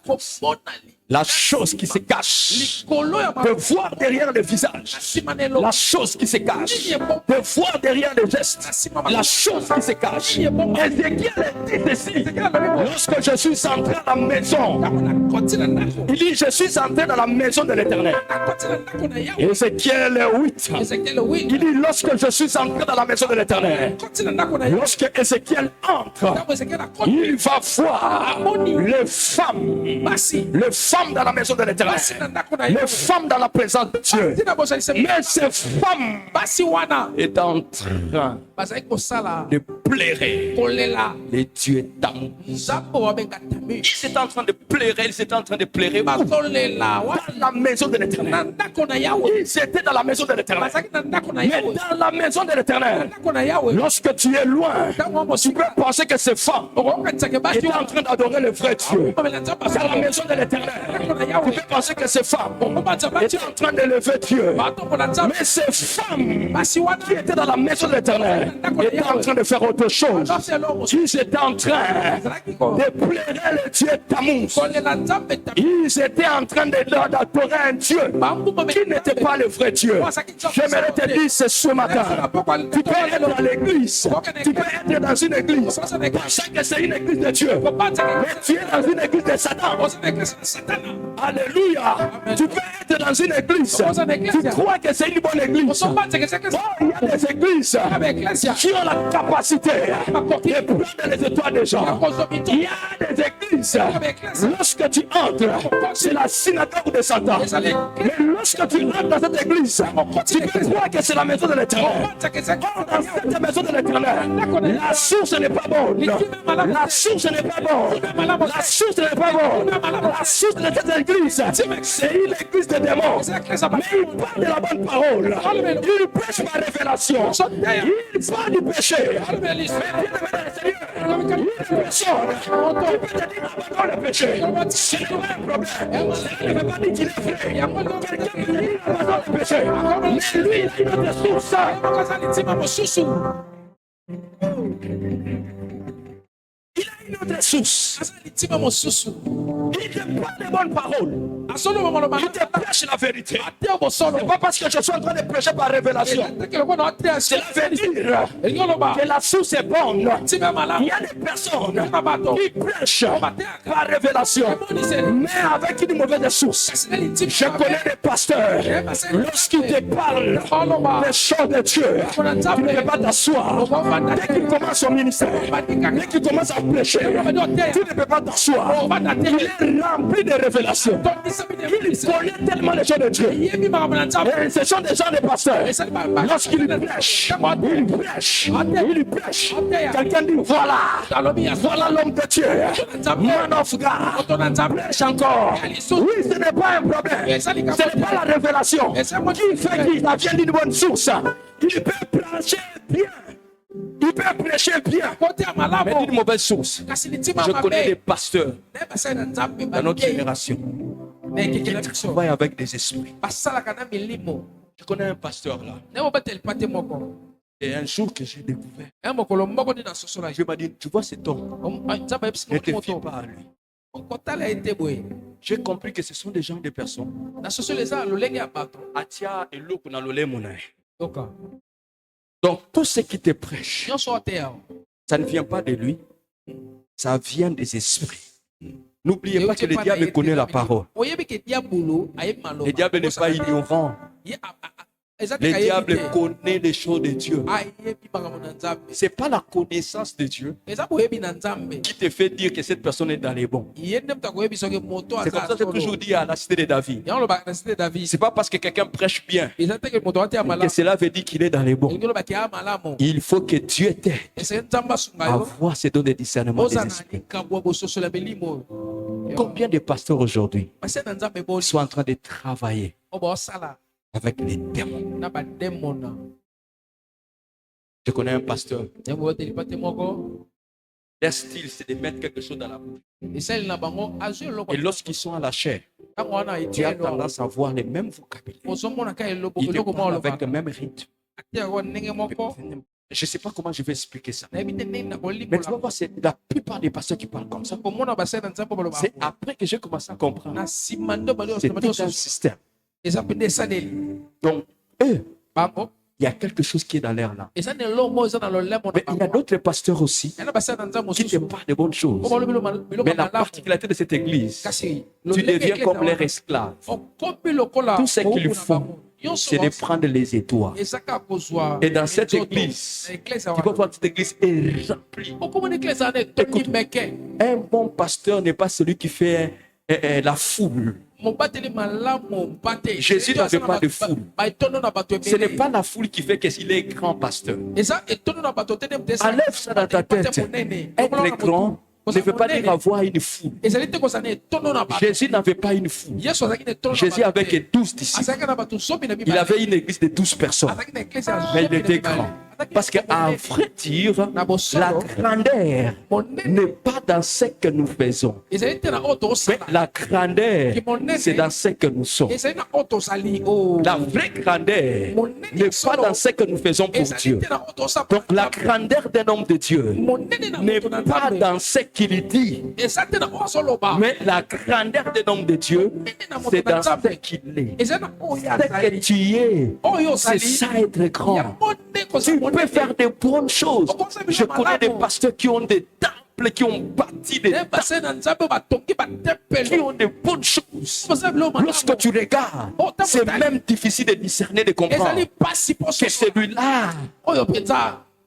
la chose qui se cache, de voir derrière le visage la chose qui se cache, de voir derrière les gestes la chose qui se cache. Ézéchiel dit ceci: lorsque je suis entré à la maison, il dit je suis entré dans la maison de l'Éternel. Ézéchiel 8, il dit lorsque je suis entré dans la maison de l'Éternel. Lorsque Ézéchiel entre, il va voir les femmes dans la maison de l'Éternel, les femmes dans la présence de Dieu. Mais ces femmes est en train de pleurer. Les dieux d'amour. Ils étaient en train de pleurer. Ils étaient en train de pleurer dans la maison de l'Éternel. Ils étaient dans la maison de l'Éternel. Mais dans la maison de l'Éternel, lorsque tu es loin, tu peux penser que ces femmes étaient en train d'adorer le vrai Dieu. Dans la maison de l'Éternel, tu peux penser que ces femmes étaient en train d'élever Dieu. Mais ces femmes qui étaient dans la maison de l'Éternel étaient en train de faire autre chose. Ils étaient en train de pleurer le Dieu Tammuz. Ils étaient en train d'adorer un Dieu qui n'était pas le vrai Dieu. J'aimerais te dire ce matin, tu peux être dans l'église, tu peux être dans une église, penser que c'est une église de Dieu, mais tu es dans une église de Satan. Alléluia. Tu peux être dans une église, tu crois que c'est une bonne église. Oh, il y a des églises qui ont la capacité de prendre les étoiles des gens. Il y a des églises, lorsque tu entres, c'est la synagogue de Satan. Mais lorsque tu entres dans cette église, tu peux croire que c'est la maison de l'Éternel. Or, dans cette maison de l'Éternel, la source n'est pas bonne. La source n'est pas bonne. La source n'est pas bonne. La source de cette église, c'est une église de démons. Mais il parle de la bonne parole. Il prêche par révélation. Il parle du péché. Mais bien aimé dans le Seigneur, il y a une personne qui peut te dire abandonne le péché. Ce n'est pas un problème. Ça ne veut pas dire qu'il est vrai. Quelqu'un peut te dire abandonne le péché. Mais lui, il a une autre source. Il a une autre source. Il te parle de bonnes paroles. Il te prêche la vérité. Ce n'est pas parce que je suis en train de prêcher par révélation. Cela veut dire que la source est bonne. Il y a des personnes qui prêchent par révélation, mais avec une mauvaise source. Je connais des pasteurs. Lorsqu'ils te parlent des choses de Dieu, tu ne peux pas t'asseoir. Dès qu'ils commencent son ministère, dès qu'ils commencent à prêcher, Tu ne peux pas t'asseoir. Il est rempli de révélations. Il connaît tellement les choses de Dieu. Et ce sont des gens de pasteurs. Lorsqu'il prêche, il prêche. Quelqu'un dit voilà, voilà l'homme de Dieu. Man of God. Prêche encore. Oui, ce n'est pas un problème. Ce n'est pas la révélation qui fait qu'il vient d'une bonne source. Il peut prêcher bien. Il peut prêcher bien. Mais d'une mauvaise source. Je connais des pasteurs dans notre génération qui travaillent avec des esprits. Je connais un pasteur là. Et un jour que j'ai découvert, je m'a dit, tu vois cet homme, ne te fie pas à lui. J'ai compris que ce sont des gens, des personnes. Atia et l'eau qu'on a lolé mon œil. Donc, tout ce qui te prêche, ça ne vient pas de lui, ça vient des esprits. N'oubliez pas que le diable connaît la parole. Le diable n'est pas ignorant. Le diable connaît les choses de Dieu. Ce n'est pas la connaissance de Dieu qui te fait dire que cette personne est dans les bons. C'est comme ça que j'ai toujours dit à la cité de David. Ce n'est pas parce que quelqu'un prêche bien que cela veut dire qu'il est dans les bons. Il faut que Dieu t'aide à voir ce dons de discernement des esprits. Combien de pasteurs aujourd'hui sont en train de travailler avec les démons? Je connais un pasteur. Leur style, c'est de mettre quelque chose dans la bouche. Et lorsqu'ils sont à la chair, tu as tendance à voir les mêmes vocabulaires. Ils te parlent avec le même rythme. Je ne sais pas comment je vais expliquer ça. Mais tu vas voir, c'est la plupart des pasteurs qui parlent comme ça. C'est après que j'ai commencé à comprendre. C'est tout un système. Donc, eux, il y a quelque chose qui est dans l'air là. Mais il y a d'autres pasteurs aussi qui te parlent de bonnes choses. Mais la particularité de cette église, tu deviens comme leur esclave. Tout ce qu'ils font, c'est de prendre les étoiles. Et dans cette église, tu peux voir que cette église est remplie. Écoute, un bon pasteur n'est pas celui qui fait la foule. Jésus n'avait pas de foule. Ce n'est pas la foule qui fait qu'il est grand pasteur. Enlève ça dans ta tête. Être grand ne veut pas dire avoir une foule. Jésus n'avait pas une foule. Jésus avait que 12 disciples. Il avait une église de 12 personnes. Mais il était grand. Parce qu'à vrai dire, la grandeur n'est pas dans ce que nous faisons. Mais la grandeur, c'est dans ce que nous sommes. La vraie grandeur n'est pas dans ce que nous faisons pour Dieu. Donc la grandeur d'un homme de Dieu n'est pas dans ce qu'il dit. Mais la grandeur d'un homme de Dieu, c'est dans ce qu'il est. Ce que tu es, c'est ça être grand. Tu peux faire de bonnes choses. Je connais des pasteurs qui ont des temples, qui ont bâti des temples, qui ont de bonnes choses. Lorsque tu regardes, c'est même difficile de discerner, de comprendre que celui-là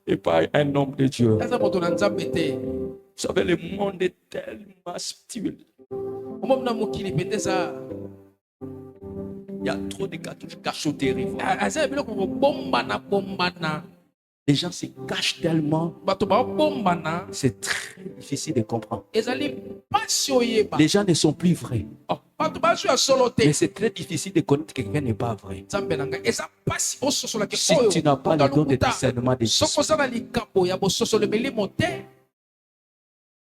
n'est pas un homme de Dieu. Vous savez, le monde est tellement subtil. Il y a trop de cachotterie. Les gens se cachent tellement. C'est très difficile de comprendre. Les gens ne sont plus vrais. Mais c'est très difficile de connaître que quelqu'un n'est pas vrai. Si tu n'as pas le don de discernement des esprits.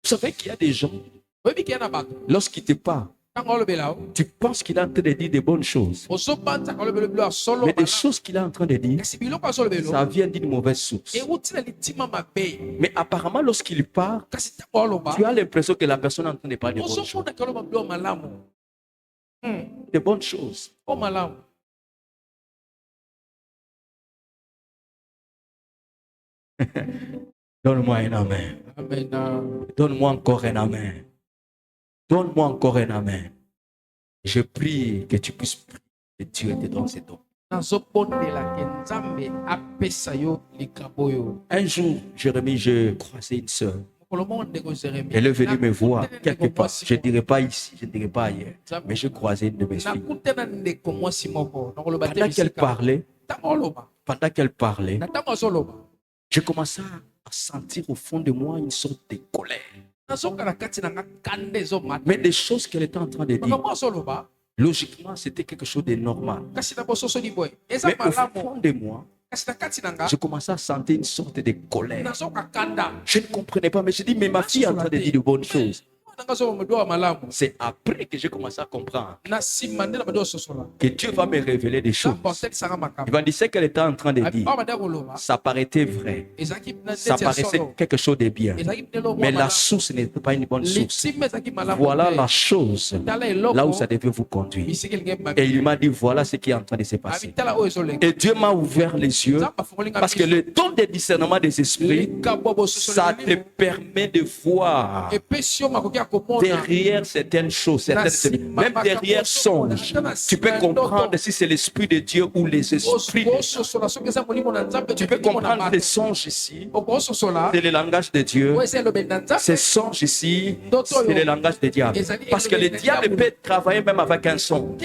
Vous savez qu'il y a des gens, lorsqu'ils te parlent, tu penses qu'il est en train de dire de bonnes choses. Mais des choses qu'il est en train de dire, ça vient d'une mauvaise source. Mais apparemment, lorsqu'il parle, tu as l'impression que la personne est en train de parler de bonnes choses. De bonnes choses. Donne-moi un amen. Donne-moi encore un amen. Donne-moi encore un amen. Je prie que tu puisses prier que Dieu te donne ces dons. Un jour, Jérémie, je croisais une sœur. Elle est venue me voir quelque part. Je ne dirais pas ici, je ne dirais pas ailleurs. Mais je croisais une de mes filles. Pendant qu'elle parlait, je commençais à sentir au fond de moi une sorte de colère. Mais des choses qu'elle était en train de dire, logiquement, c'était quelque chose de normal. Mais au fond de moi, je commençais à sentir une sorte de colère. Je ne comprenais pas, mais je dis, mais ma fille est en train de dire de bonnes choses. C'est après que j'ai commencé à comprendre que Dieu va me révéler des choses. Il va dire ce qu'elle était en train de dire. Ça paraissait vrai. Ça paraissait quelque chose de bien. Mais la source n'était pas une bonne source. Voilà la chose là où ça devait vous conduire. Et il m'a dit, voilà ce qui est en train de se passer. Et Dieu m'a ouvert les yeux parce que le don de discernement des esprits, ça te permet de voir derrière certaines choses, même derrière songes, tu peux comprendre si c'est l'Esprit de Dieu ou les esprits. Tu peux comprendre les songes ici, c'est le langage de Dieu. Ces songes ici, c'est le langage de diable. Parce que le diable peut travailler même avec un son.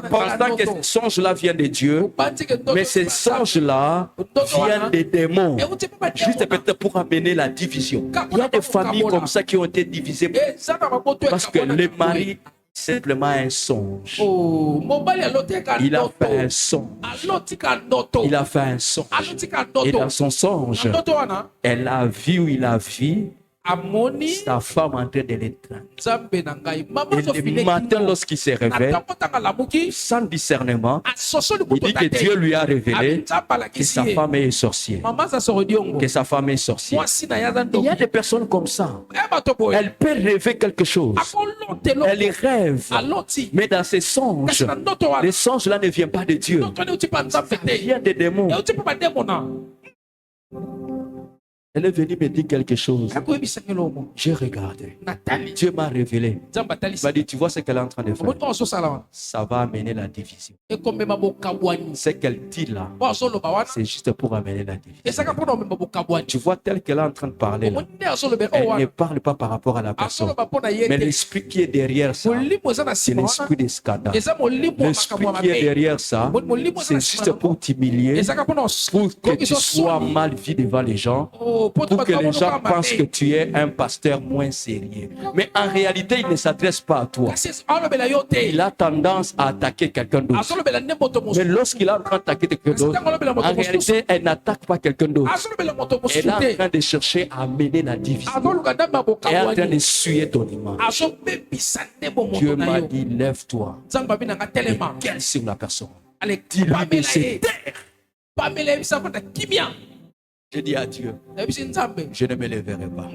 Pendant que ces songes-là viennent de Dieu, mais ces songes-là viennent des démons. Juste peut-être pour amener la division. Il y a des familles comme ça qui ont été divisées. Parce que le mari, simplement un songe. Il a fait un songe. Il a fait un songe. Et dans son songe, elle a vu où il a vu sa femme en train de l'étreindre. Et le matin, lorsqu'il se réveille, sans discernement, il dit que Dieu lui a révélé que sa femme est sorcière. Que sa femme est sorcière. Il y a des personnes comme ça. Elle peut rêver quelque chose. Elle rêve. Mais dans ses songes, les songes-là ne viennent pas de Dieu. Ça vient des démons. Elle est venue me dire quelque chose. J'ai regardé. Dieu m'a révélé. Il m'a dit, tu vois ce qu'elle est en train de faire. Ça va amener la division. Ce qu'elle dit là, c'est juste pour amener la division. Tu vois, tel qu'elle est en train de parler là, elle ne parle pas par rapport à la personne. Mais l'esprit qui est derrière ça, c'est l'esprit des scandales. L'esprit qui est derrière ça, c'est juste pour t'humilier, pour que tu sois mal vu devant les gens, pour que les gens pensent que tu es un pasteur moins sérieux. Mais en réalité, il ne s'adresse pas à toi. Il a tendance à attaquer quelqu'un d'autre. Mais lorsqu'il est en train d'attaquer quelqu'un d'autre, en réalité, elle n'attaque pas quelqu'un d'autre. Elle est en train de chercher à amener la division. Elle est en train de suer ton image. Dieu m'a dit, lève-toi et gueule sur la personne. Dis-lui de se taire. Je dis à Dieu, je ne me lèverai pas.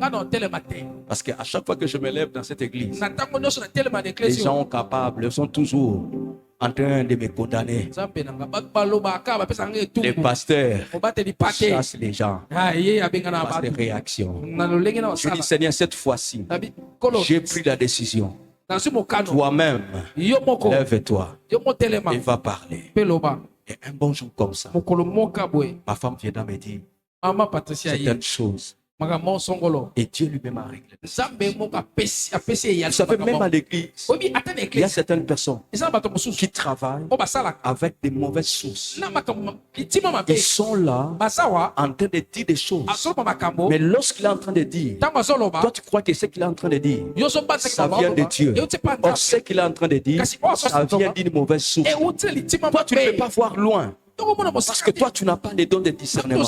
Parce qu'à chaque fois que je me lève dans cette église, les gens capables sont toujours en train de me condamner. Les pasteurs chassent les gens. Parce des réactions. Je dis, Seigneur, cette fois-ci, j'ai pris la décision. Toi-même, lève-toi et va parler. Et un bon jour comme ça, ma femme vient me dire certaines choses. Et Dieu lui-même a réglé. Vous savez, même à l'église, il y a certaines personnes qui travaillent avec des mauvaises sources. Ils sont là en train de dire des choses. Mais lorsqu'il est en train de dire, toi tu crois que ce qu'il est en train de dire, ça vient de Dieu. Or, ce qu'il est en train de dire, ça vient d'une mauvaise source. Toi tu ne peux pas voir loin. Parce que toi, tu n'as pas les dons de discernement.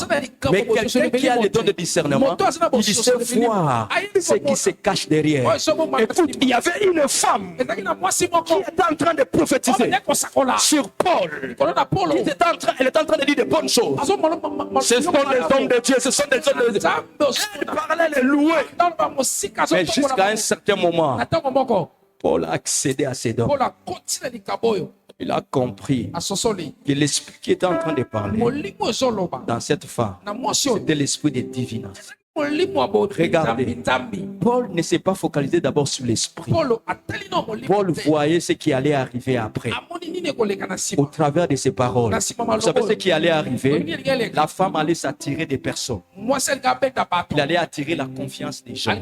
Mais quelqu'un qui a les dons de discernement, il sait voir ce qui se cache derrière. Écoute, il y avait une femme qui était en train de prophétiser sur Paul. Elle était en train de dire de bonnes choses. Ce sont des hommes de Dieu, ce sont des hommes de Dieu. Elle parlait les louer. Mais jusqu'à un certain moment, Paul a accédé à ses dons. Il a compris que l'esprit qui était en train de parler dans cette femme, c'était l'esprit de divination. Regardez, Paul ne s'est pas focalisé d'abord sur l'esprit. Paul voyait ce qui allait arriver après. Au travers de ses paroles. Vous savez ce qui allait arriver? La femme allait s'attirer des personnes. Il allait attirer la confiance des gens.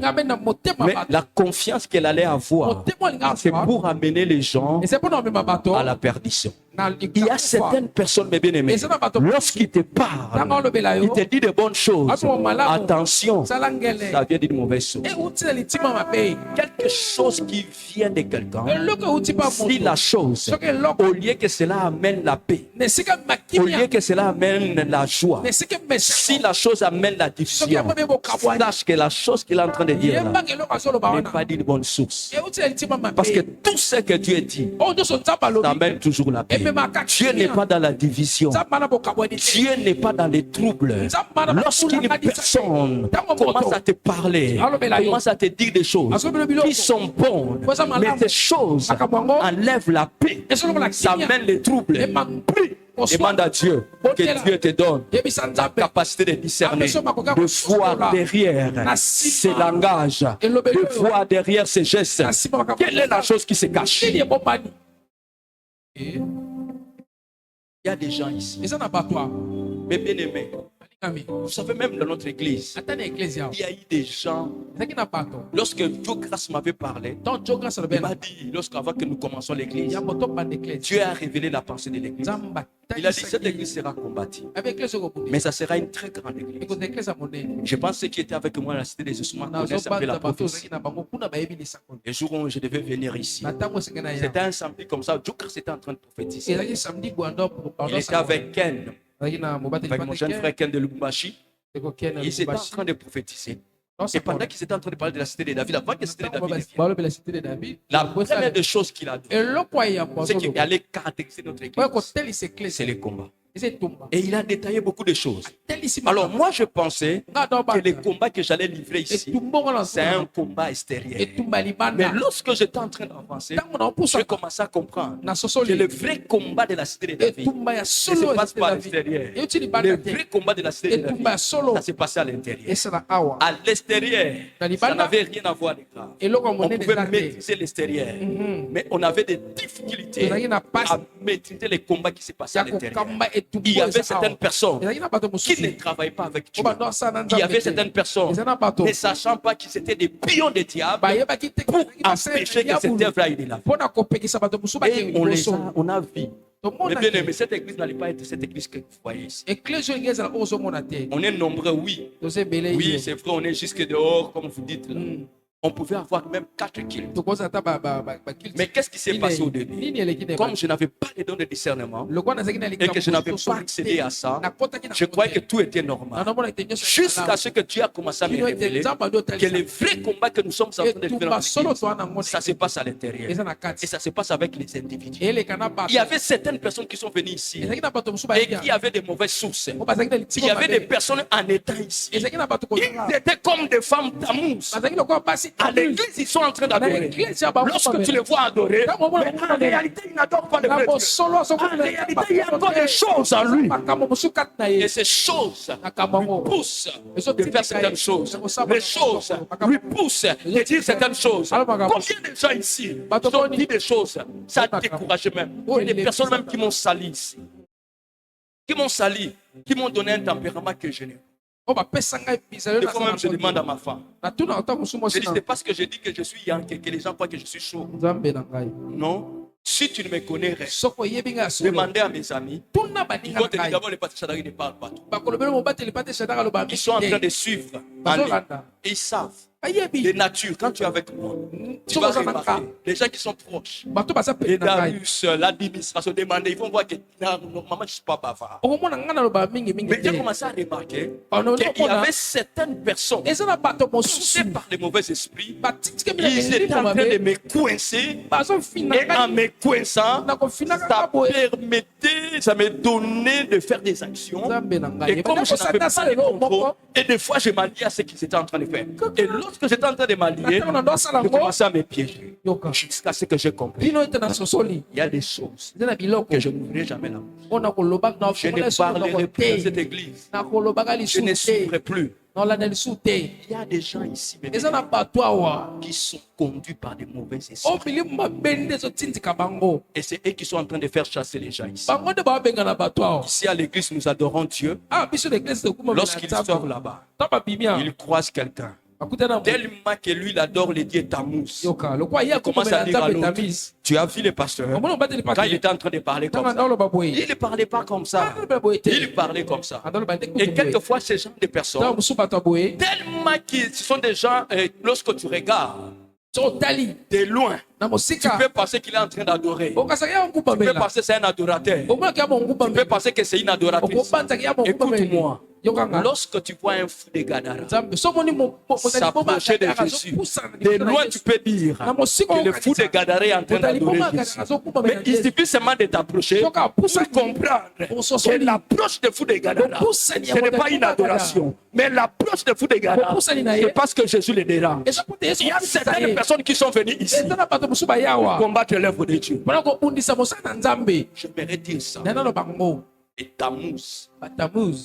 Mais la confiance qu'elle allait avoir, c'est pour amener les gens à la perdition. Il y a certaines personnes, mes bien-aimés, lorsqu'ils te parlent, ils te disent de bonnes choses. Attention, ça vient d'une mauvaise chose. Quelque chose qui vient de quelqu'un, si la chose, au lieu que cela amène la paix, au lieu que cela amène la joie, si la chose amène la division, sache que la chose qu'il est en train de dire là n'est pas d'une bonne source. Parce que tout ce que Dieu dit, ça amène toujours la paix. Dieu n'est pas dans la division. Dieu n'est pas dans les troubles. Lorsqu'une personne commence à te parler, commence à te dire des choses qui sont bonnes, mais ces choses enlèvent la paix, ça amène les troubles. Demande à Dieu que Dieu te donne la capacité de discerner, de voir derrière ces langages, de voir derrière ces gestes. Quelle est la chose qui se cache? Il y a des gens ici, mes bien-aimés. Vous savez, même dans notre église, il y a eu des gens. Lorsque Dieu grâce m'avait parlé, il m'a dit, lorsqu'avant que nous commençons l'église, Dieu a révélé la pensée de l'église. Il a dit, cette église sera combattue, mais ça sera une très grande église. Je pense que ceux qui étaient avec moi à la cité des ossements connaissent un peu la prophétie. Le jour où je devais venir ici, c'était un samedi comme ça, Dieu était en train de prophétiser. Il était avec Ken, avec mon jeune frère Ken de Lubumbashi. Ils étaient en train de prophétiser. Et pendant qu'ils étaient en train de parler de la cité de David, avant que la cité de David, la première des choses qu'il a dit, c'est qu'il allait caractériser notre église, c'est les combats. Et il a détaillé beaucoup de choses. Alors moi je pensais que les combats que j'allais livrer ici, c'est un combat extérieur. Mais lorsque j'étais en train d'avancer, j'ai commencé à comprendre que le vrai combat de la cité de David ne se passe pas à l'extérieur. Le vrai combat de la cité de David, ça s'est passé à l'intérieur. À l'extérieur, ça n'avait rien à voir avec ça. On pouvait maîtriser l'extérieur, mais on avait des difficultés à maîtriser les combats qui se passaient à l'intérieur. Il y avait certaines personnes qui ne travaillaient pas avec Dieu. Il y avait certaines personnes ne sachant pas qu'ils étaient des pions des diables pour empêcher que cette œuvre aille de l'avant. Et on a vu. Mais cette église n'allait pas être cette église que vous voyez ici. On est nombreux, oui. Oui, c'est vrai, on est jusque dehors, comme vous dites là. On pouvait avoir même 4 kills. Mais qu'est-ce qui s'est passé au début? Comme je n'avais pas les dons de discernement et que je n'avais pas accédé à ça, je croyais que tout était normal. Jusqu'à ce que Dieu a commencé à me révéler que le vrai combat que nous sommes en train de faire dans l'église, ça se passe à l'intérieur. Et ça se passe avec les individus. Il y avait certaines personnes qui sont venues ici et qui avaient des mauvaises sources. Il y avait des personnes en état ici. Ils étaient comme des femmes d'amour. À l'église, ils sont en train d'adorer. Lorsque tu les vois adorer, mais en réalité, ils n'adorent pas le vrai Dieu. En réalité, il y a encore des choses en lui. Et ces choses lui poussent de faire certaines choses. Les choses lui poussent de dire certaines choses. Combien de gens ici ont dit des choses? Ça a découragé même. Il y a des personnes même qui m'ont sali ici. Qui m'ont sali, qui m'ont donné un tempérament que je n'ai pas. Des fois même je demande à ma femme. Je dis, c'est parce que je dis que je suis Yankee que les gens croient que je suis chaud. Non. Si tu ne me connais rien, demandez à mes amis. Ils vont te dire d'abord les pâtés Chadari ne parlent pas trop. Ils sont en train de suivre en ligne. Et ils savent. De nature, quand tu es avec moi, tu vas remarquer les gens qui sont proches. Les Darius, l'administration demandée, ils vont voir que normalement je ne suis pas bavard. Mais j'ai commencé à remarquer qu'il y avait certaines personnes poussées par les mauvais esprits. Ils étaient en train de me coincer. Et en me coinçant, ça me donnait de faire des actions. Et comme je n'avais pas le contrôle, et des fois je m'alliais à ce qu'ils étaient en train de faire. Et lorsque j'étais en train de m'allier, je commençais à me piéger. Jusqu'à ce que j'ai compris. Il y a des choses que je n'ouvrirai jamais là. Je ne parlerai plus dans cette église. Je ne suivrai plus. Il y a des gens ici même qui sont conduits par des mauvais esprits. Et c'est eux qui sont en train de faire chasser les gens ici. Ici à l'église, nous adorons Dieu. Lorsqu'il sort là-bas, il croise quelqu'un. Tellement que lui, il adore les dieux Tammuz. Il commence à dire à l'autre, tu as vu le pasteur quand il était en train de parler comme ça. Il ne parlait pas comme ça. Il parlait comme ça. Et quelquefois, ces gens de personnes, tellement qu'ils ce sont des gens, lorsque tu regardes de loin, tu peux penser qu'il est en train d'adorer. Tu peux penser que c'est un adorateur. Tu peux penser que c'est une adoratrice. Écoute-moi. Lorsque tu vois un fou de Gadara s'approcher de Jésus, de loin tu peux dire que le fou de Gadara est en train d'adorer Jésus. Mais il suffit seulement de t'approcher pour comprendre que l'approche de fou de Gadara, ce n'est pas une adoration. Mais l'approche de fou de Gadara, c'est parce que Jésus les dérange. Il y a certaines personnes qui sont venues ici pour combattre l'œuvre de Dieu. J'aimerais dire ça. Les Tammuz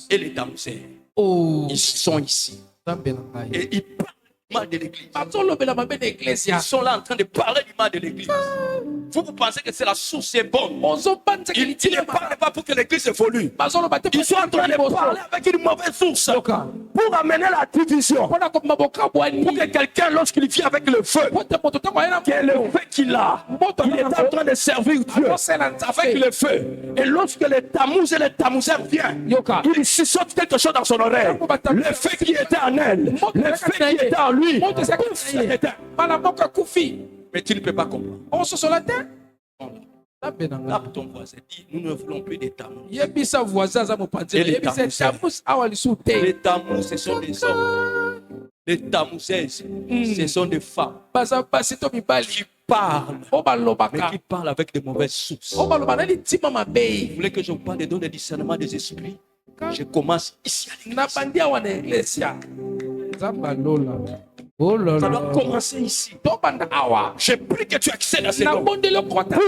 et les Tammuzais, ils sont ici. Et ils parlent du mal de l'église. Ils sont là en train de parler du mal de l'église. Vous pensez que c'est la source est bonne. Ils ne parlent pas pour que l'église évolue. Ils sont en train de parler avec une mauvaise source pour amener la division. Pour que quelqu'un, lorsqu'il vient avec le feu, que le feu qu'il a, il est en train de servir Dieu avec le feu. Et lorsque les Tammuz et les Tammuzais viennent, il chuchote quelque chose dans son oreille. Le feu qui était en elle, le feu qui était en lui, mais tu ne peux pas comprendre. Tape ton voisin, dis, nous ne voulons plus des Tammuz. Et les Tammuz, ce sont des hommes. Les Tammuzaises, ce sont des femmes qui parlent, mais qui parlent avec de mauvaises sources. Vous voulez que je vous parle des dons de discernement des esprits? Je commence ici à l'église. Ça doit commencer ici. Je prie que tu accèdes à ces dons pour comprendre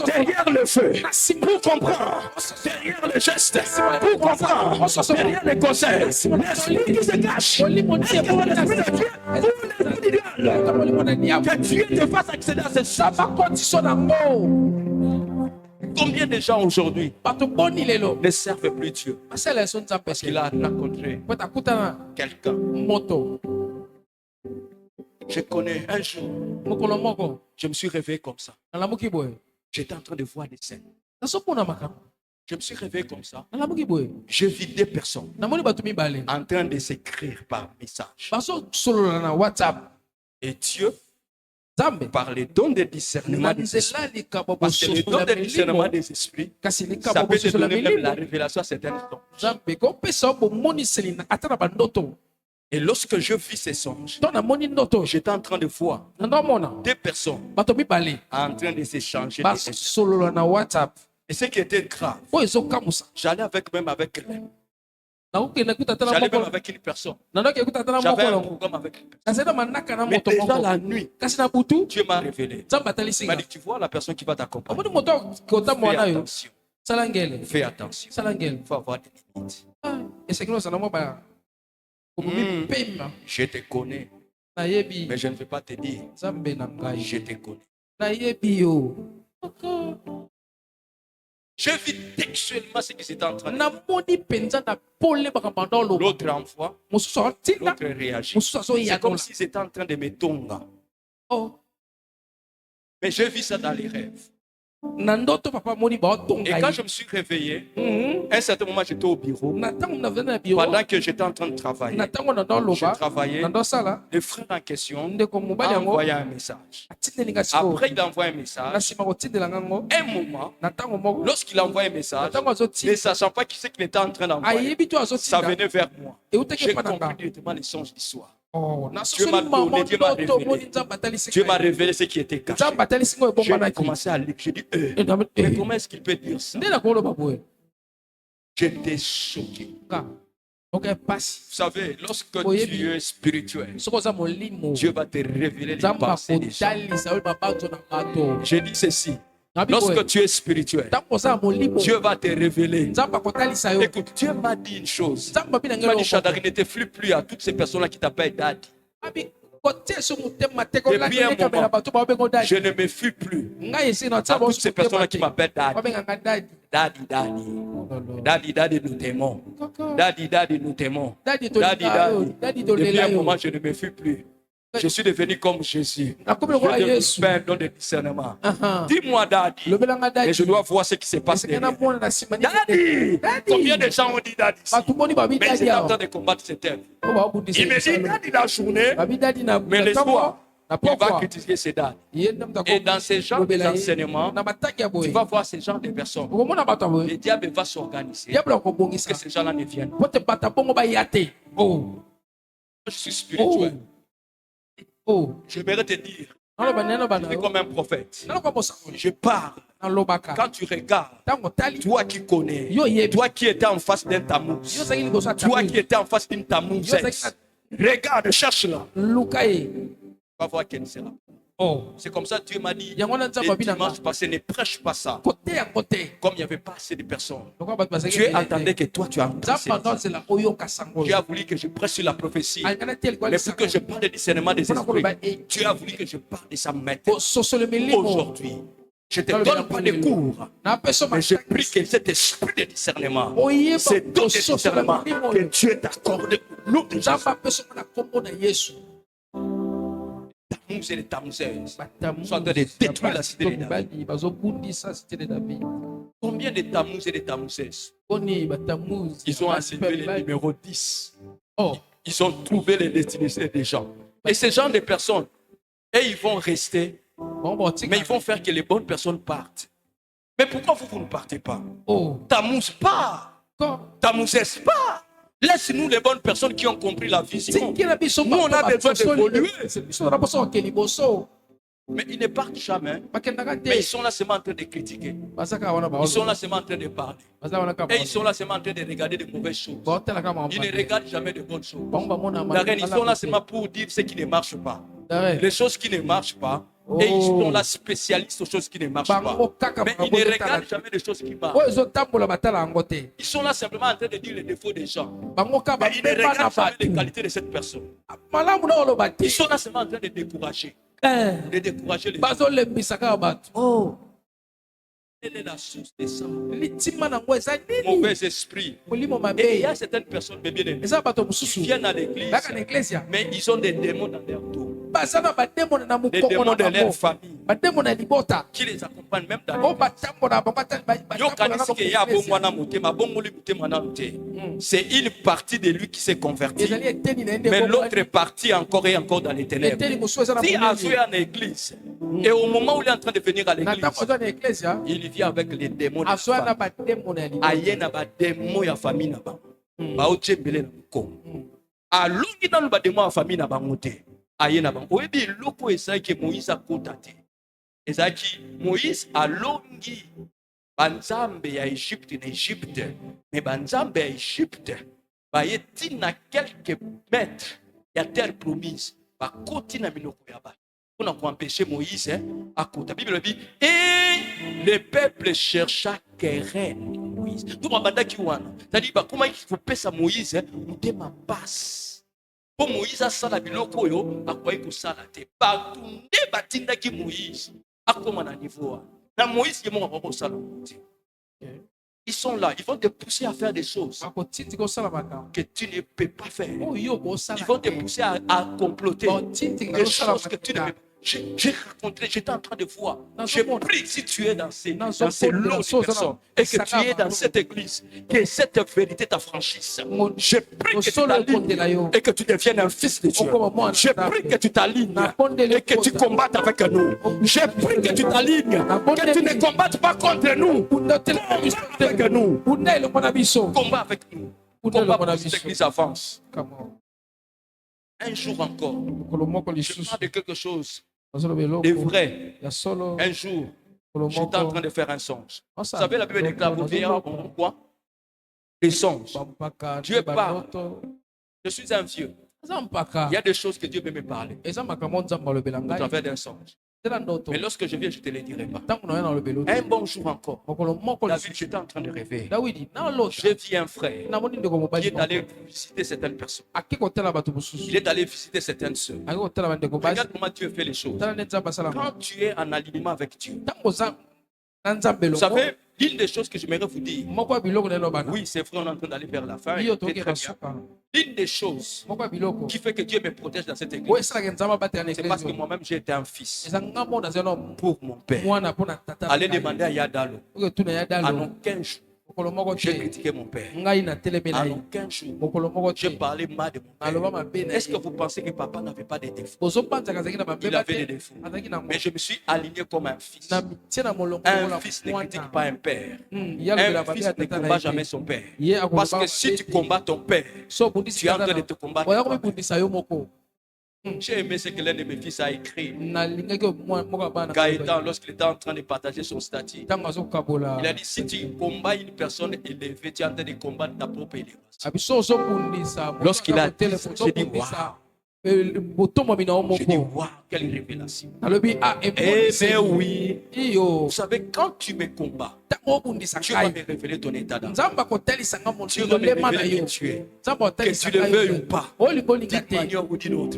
derrière le feu, pour comprendre derrière le geste, pour comprendre derrière les conseils. L'esprit qui se cache, est-ce que c'est l'esprit de Dieu ou l'esprit du diable? Que Dieu te fasse accéder à ces choses. Combien de gens aujourd'hui ne servent plus Dieu parce qu'il a rencontré quelqu'un? Je connais un jour, je me suis réveillé comme ça. J'étais en train de voir des scènes. Je me suis réveillé comme ça. J'ai vu des personnes en train de s'écrire par message. Et Dieu, par les dons de discernement des esprits, parce que les dons de discernement des esprits, ça peut te donner même la révélation à certaines gens. Et lorsque je vis ces songes, j'étais en train de voir des personnes en train de s'échanger des messages. Et ce qui était grave, j'allais même avec une personne. J'avais un programme avec une personne. Mais déjà la nuit, Dieu m'a révélé. Il m'a dit, tu vois la personne qui va t'accompagner. Fais attention. Il faut avoir des limites. Je te connais, mais je ne vais pas te dire. Je te connais. Je vis textuellement ce qui s'est en train de faire. L'autre envoie, l'autre réagit. C'est comme s'ils étaient en train de me tonga. Mais je vis ça dans les rêves. Et quand je me suis réveillé, à un certain moment, j'étais au bureau. Pendant que j'étais en train de travailler, je travaillais. Le frère en question a envoyé un message. Après, il a envoyé un message. Un moment, lorsqu'il a envoyé un message, ne sachant pas qui c'est qu'il était en train d'envoyer, ça venait vers moi. J'ai compris directement les songes du soir. Dieu m'a donné, Dieu m'a révélé ce qui était caché. J'ai commencé à lire. J'ai dit, mais comment est-ce qu'il peut dire ça? J'étais choqué. Vous savez, lorsque tu es spirituel, Dieu va te révéler les pensées des gens. J'ai dit ceci. Lorsque tu es spirituel, Dieu va te révéler. Écoute, Dieu m'a dit une chose. Il m'a dit, Shadrach, ne te fie plus à toutes ces personnes-là qui t'appellent Daddy. Depuis un moment, je ne me fuis plus à toutes ces personnes-là qui m'appellent Daddy. Daddy, nous t'aimons. Daddy, nous t'aimons. Daddy. Depuis un moment, je ne me fuis plus. Je suis devenu comme Jésus. Je suis Père dans le discernement. Dis-moi, Daddy. Et je dois voir ce qui se passe derrière. Daddy. Combien de gens ont dit Daddy? Mais ils sont en train de combattre ce thème. Il me dit Daddy la journée, mais le soir, il va critiquer ses Daddy. Et dans ces genres d'enseignements, tu vas voir ces genres de personnes. Le diable va s'organiser pour que ces gens-là ne viennent pas. Je suis spirituel. J'aimerais te dire, je suis comme un prophète. Je parle. Quand tu regardes, toi qui connais, toi qui étais en face d'un tamouz, toi qui étais en face d'une tamouzeuse, regarde, cherche-la. Tu vas voir qu'elle sera. C'est comme ça que Dieu m'a dit, les dimanches passés, ne prêche pas ça. Comme il n'y avait pas assez de personnes. Dieu attendait que toi tu entendes. Dieu a voulu que je prêche sur la prophétie. Mais pour que je parle de discernement des esprits, Dieu a voulu que je parle de sa maintenant. Aujourd'hui, je ne te donne pas de cours, mais je prie que cet esprit de discernement, ce don de discernement que Dieu t'accorde au nom de Jésus. Tamouz et les tamouzeuses sont en train de détruire la cité de David. Combien de tamouz et de tamouzeuses? Ils ont assigné le numéro 10. Ils ont trouvé les destinations des gens. Et ces gens de personnes, et ils vont rester, mais ils vont faire que les bonnes personnes partent. Mais pourquoi vous ne partez pas? Tamouz part. Tamouzeuse part. Laisse-nous les bonnes personnes qui ont compris la vision. Nous, on a besoin d'évoluer. Mais ils ne partent jamais. Mais ils sont là seulement en train de critiquer. Ils sont là seulement en train de parler. Et ils sont là seulement en train de regarder de mauvaises choses. Ils ne regardent jamais de bonnes choses. Ils sont là seulement pour dire ce qui ne marche pas. Les choses qui ne marchent pas. Et ils sont là spécialistes aux choses qui ne marchent pas. Mais ils ne regardent jamais les choses qui marchent. Ils sont là simplement en train de dire les défauts des gens. Mais ils ne regardent jamais les qualités de cette personne. Ils sont là seulement en train de décourager. De décourager les gens. Quelle est la source de ça? Mauvais esprit. Et il y a certaines personnes, bien aimées, qui viennent à l'église, mais ils ont des démons dans leur dos. Des démons de leur famille qui les accompagnent même dans l'église. C'est une partie de lui qui s'est converti, mais l'autre partie encore est encore dans les ténèbres. Si Azou est en église, et au moment où il est en train de venir à l'église, il vient avec les démons de la famille. Aïe na ba démon ya famille na ba. Ba o tchembele na mkongo. Alongi na ba démon ya famille na ba ngote. Aïe na ba. Oyebi loko esaki Moïse akota te. Ezaki Moïse alongi banzambe ya Égypte na Égypte. Mais banzambe ya Égypte ba yeti na quelques mètres ya terre promise. Ba koti na minoko ya ba. On a empêché Moïse à côté. La Bible dit, et le peuple chercha querelle Moïse. Tout le monde qui ouana. C'est-à-dire, comment il faut passer à Moïse, nous te ma passe. Pour Moïse, ça la biloko yo, à quoi il faut ça la te. Partout, ne batinda qui Moïse. À comment on a niveau. Dans Moïse, il y a mon rapport ça. Ils sont là, ils vont te pousser à faire des choses que tu ne peux pas faire. Ils vont te pousser à comploter des choses que tu ne peux pas. J'ai rencontré, j'étais en train de voir. Je prie si tu es dans ces lots de personnes et que tu es dans cette église, que cette vérité t'affranchisse. Je prie que tu t'alignes et que tu deviennes un fils de Dieu. Je prie que tu t'alignes et que tu combattes avec nous. Je prie que tu t'alignes, que tu ne combattes pas contre nous. Combat avec nous. Combat avec nous. Combat pour que cette église avance. Un jour encore, je parle de quelque chose de vrai. Un jour, j'étais en train de faire un songe. Vous savez, la Bible déclare vos vieillards ont quoi? Des songes. Dieu parle. Je suis un vieux. Il y a des choses que Dieu peut me parler à travers d'un songe. Mais lorsque je viens, je ne te le dirai pas. Un bon jour encore, David, j'étais en train de rêver. J'ai vu un frère qui est allé visiter certaines personnes. Il est allé visiter certaines sœurs. Regarde comment Dieu fait les choses. Quand tu es en alignement avec Dieu, vous savez, l'une des choses que j'aimerais vous dire, oui, c'est vrai, on est en train d'aller vers la fin. Et très bien. L'une des choses qui fait que Dieu me protège dans cette église, c'est parce que moi-même j'ai été un fils pour mon père. Allez demander à Yadalo. En aucun jour, j'ai critiqué mon père. En aucun jour, j'ai parlé mal de mon père. Est-ce que vous pensez que papa n'avait pas de défauts? Il avait des défauts. Mais je me suis aligné comme un fils. Un fils ne critique pas un père. Un fils ne combat jamais son père. Parce que si tu combats ton père, tu es en train de te combattre. J'ai aimé ce que l'un de mes fils a écrit. Gaëtan, lorsqu'il était en train de partager son statut, il a dit, si tu combats une personne élevée, tu es en train de combattre ta propre élévation. Lorsqu'il a dit, j'ai dit, waouh. J'ai dit, waouh, quelle révélation. Mais oui, vous savez, quand tu me combats, Dieu va me révéler ton état d'âme. Dieu va me révéler qui tu es. Que tu le veuilles ou pas, d'une manière ou d'une autre,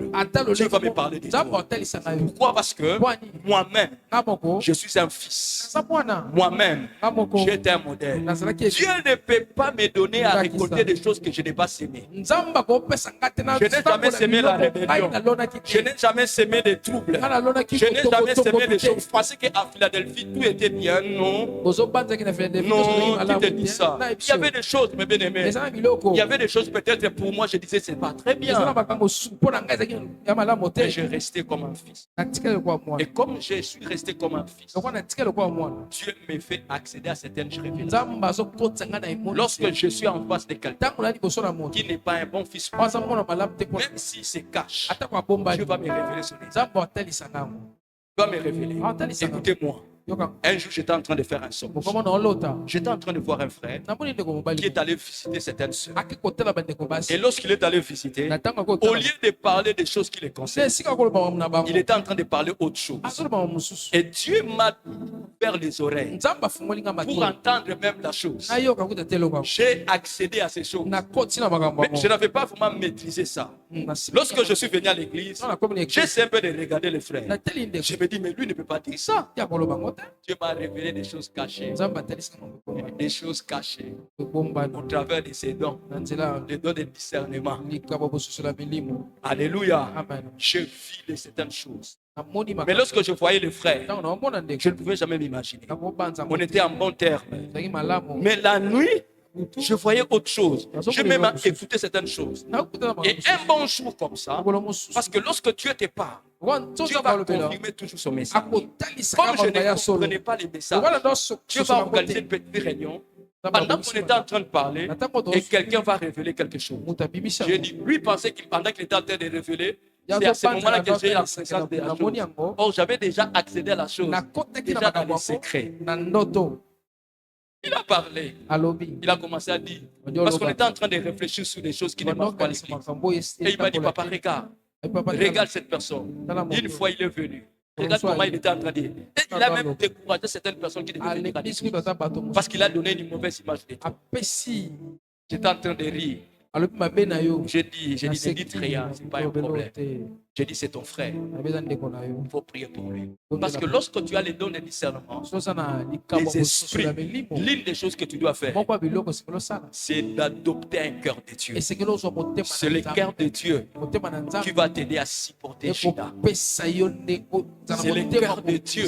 Dieu va me parler de toi. Pourquoi? Parce que moi-même, je suis un fils. Moi-même, j'ai un modèle. Dieu ne peut pas me donner à récolter des choses que je n'ai pas sémées. Je n'ai jamais sémé la rébellion. Je n'ai jamais sémé des troubles. Je n'ai jamais sémé des choses. Vous pensez qu'à Philadelphie, tout était bien? Non. Non, qui te dit ça? Il y avait des choses, mes bien-aimés. Il y avait des choses, peut-être pour moi, je disais, c'est pas très bien. Mais je restais comme un fils. Et comme je suis resté comme un fils, Dieu me fait accéder à certaines révélations. Lorsque je suis en face de quelqu'un qui n'est pas un bon fils, même s'il se cache, Dieu va me révéler son état. Il va me révéler. Écoutez-moi. Un jour, j'étais en train de faire un somme. J'étais en train de voir un frère qui est allé visiter certaines sœurs. Et lorsqu'il est allé visiter, au lieu de parler des choses qui les concernent, il était en train de parler autre chose. Et Dieu m'a ouvert les oreilles pour entendre même la chose. J'ai accédé à ces choses. Mais je n'avais pas vraiment maîtrisé ça. Lorsque je suis venu à l'église, j'essaie un peu de regarder les frères. Je me dis, mais lui ne peut pas dire ça. Dieu m'a révélé des choses cachées. Des choses cachées. Au travers de ses dons. Les dons de discernement. Alléluia. Je vis certaines choses. Mais lorsque je voyais les frères, je ne pouvais jamais m'imaginer. On était en bon terme. Mais la nuit, je voyais autre chose. Je même écouté certaines choses. Et un bon jour comme ça, parce que lorsque Dieu te parle, Dieu va confirmer toujours son message. Comme je ne comprenais pas les messages, Dieu va organiser une petite réunion. Pendant qu'on était en train de parler, et quelqu'un va révéler quelque chose. J'ai dit, lui pensait qu'il pendant qu'il était en train de révéler, c'est à ce moment-là que j'ai eu la présence de la chose. Or, j'avais déjà accédé à la chose, déjà dans les secrets. Il a parlé. Il a commencé à dire, parce qu'on était en train de réfléchir sur des choses qui ne marchent pas à l'église. Et il m'a dit, papa, regarde cette personne. Une fois, il est venu. Regarde comment il était en train de dire. Et il a même découragé certaines personnes qui devaient venir à l'église. Parce qu'il a donné une mauvaise image de toi. J'étais en train de rire. J'ai dit, ne dites rien, ce n'est pas un problème. J'ai dit, c'est ton frère. Il faut prier pour lui. Parce que lorsque tu as les dons de discernement, les esprits, l'une des choses que tu dois faire, c'est d'adopter un cœur de Dieu. C'est le cœur de Dieu qui va t'aider à supporter Judas. C'est le cœur de Dieu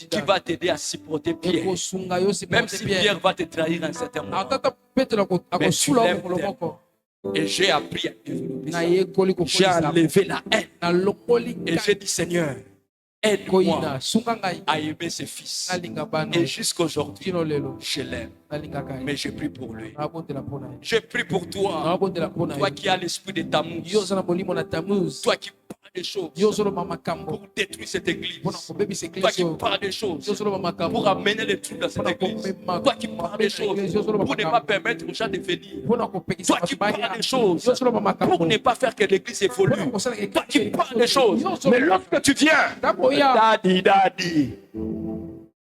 qui va t'aider à supporter Pierre. Même si Pierre va te trahir à un certain moment. Mais tu l'aimes. Et j'ai appris à développer ça. J'ai enlevé la haine. Et j'ai dit, Seigneur, aide-moi à aimer ce fils. Et jusqu'aujourd'hui, je l'aime. Mais je prie pour lui. Je prie pour toi. Toi qui as l'esprit de Tammuz. Toi qui des choses Yo solo mama kambo. pour détruire cette église. Bona kubebisa Toi qui église. parles des choses Yo solo mama kambo. pour amener les trucs dans cette église. Toi qui parles des choses pour ne pas permettre aux gens de venir. Bona kupekisa Toi qui mabaya. parles des choses Yo solo mama kambo. pour ne pas faire que l'église évolue. Bona kusala église. Toi qui parles des choses. Mais lorsque tu viens, Taboya.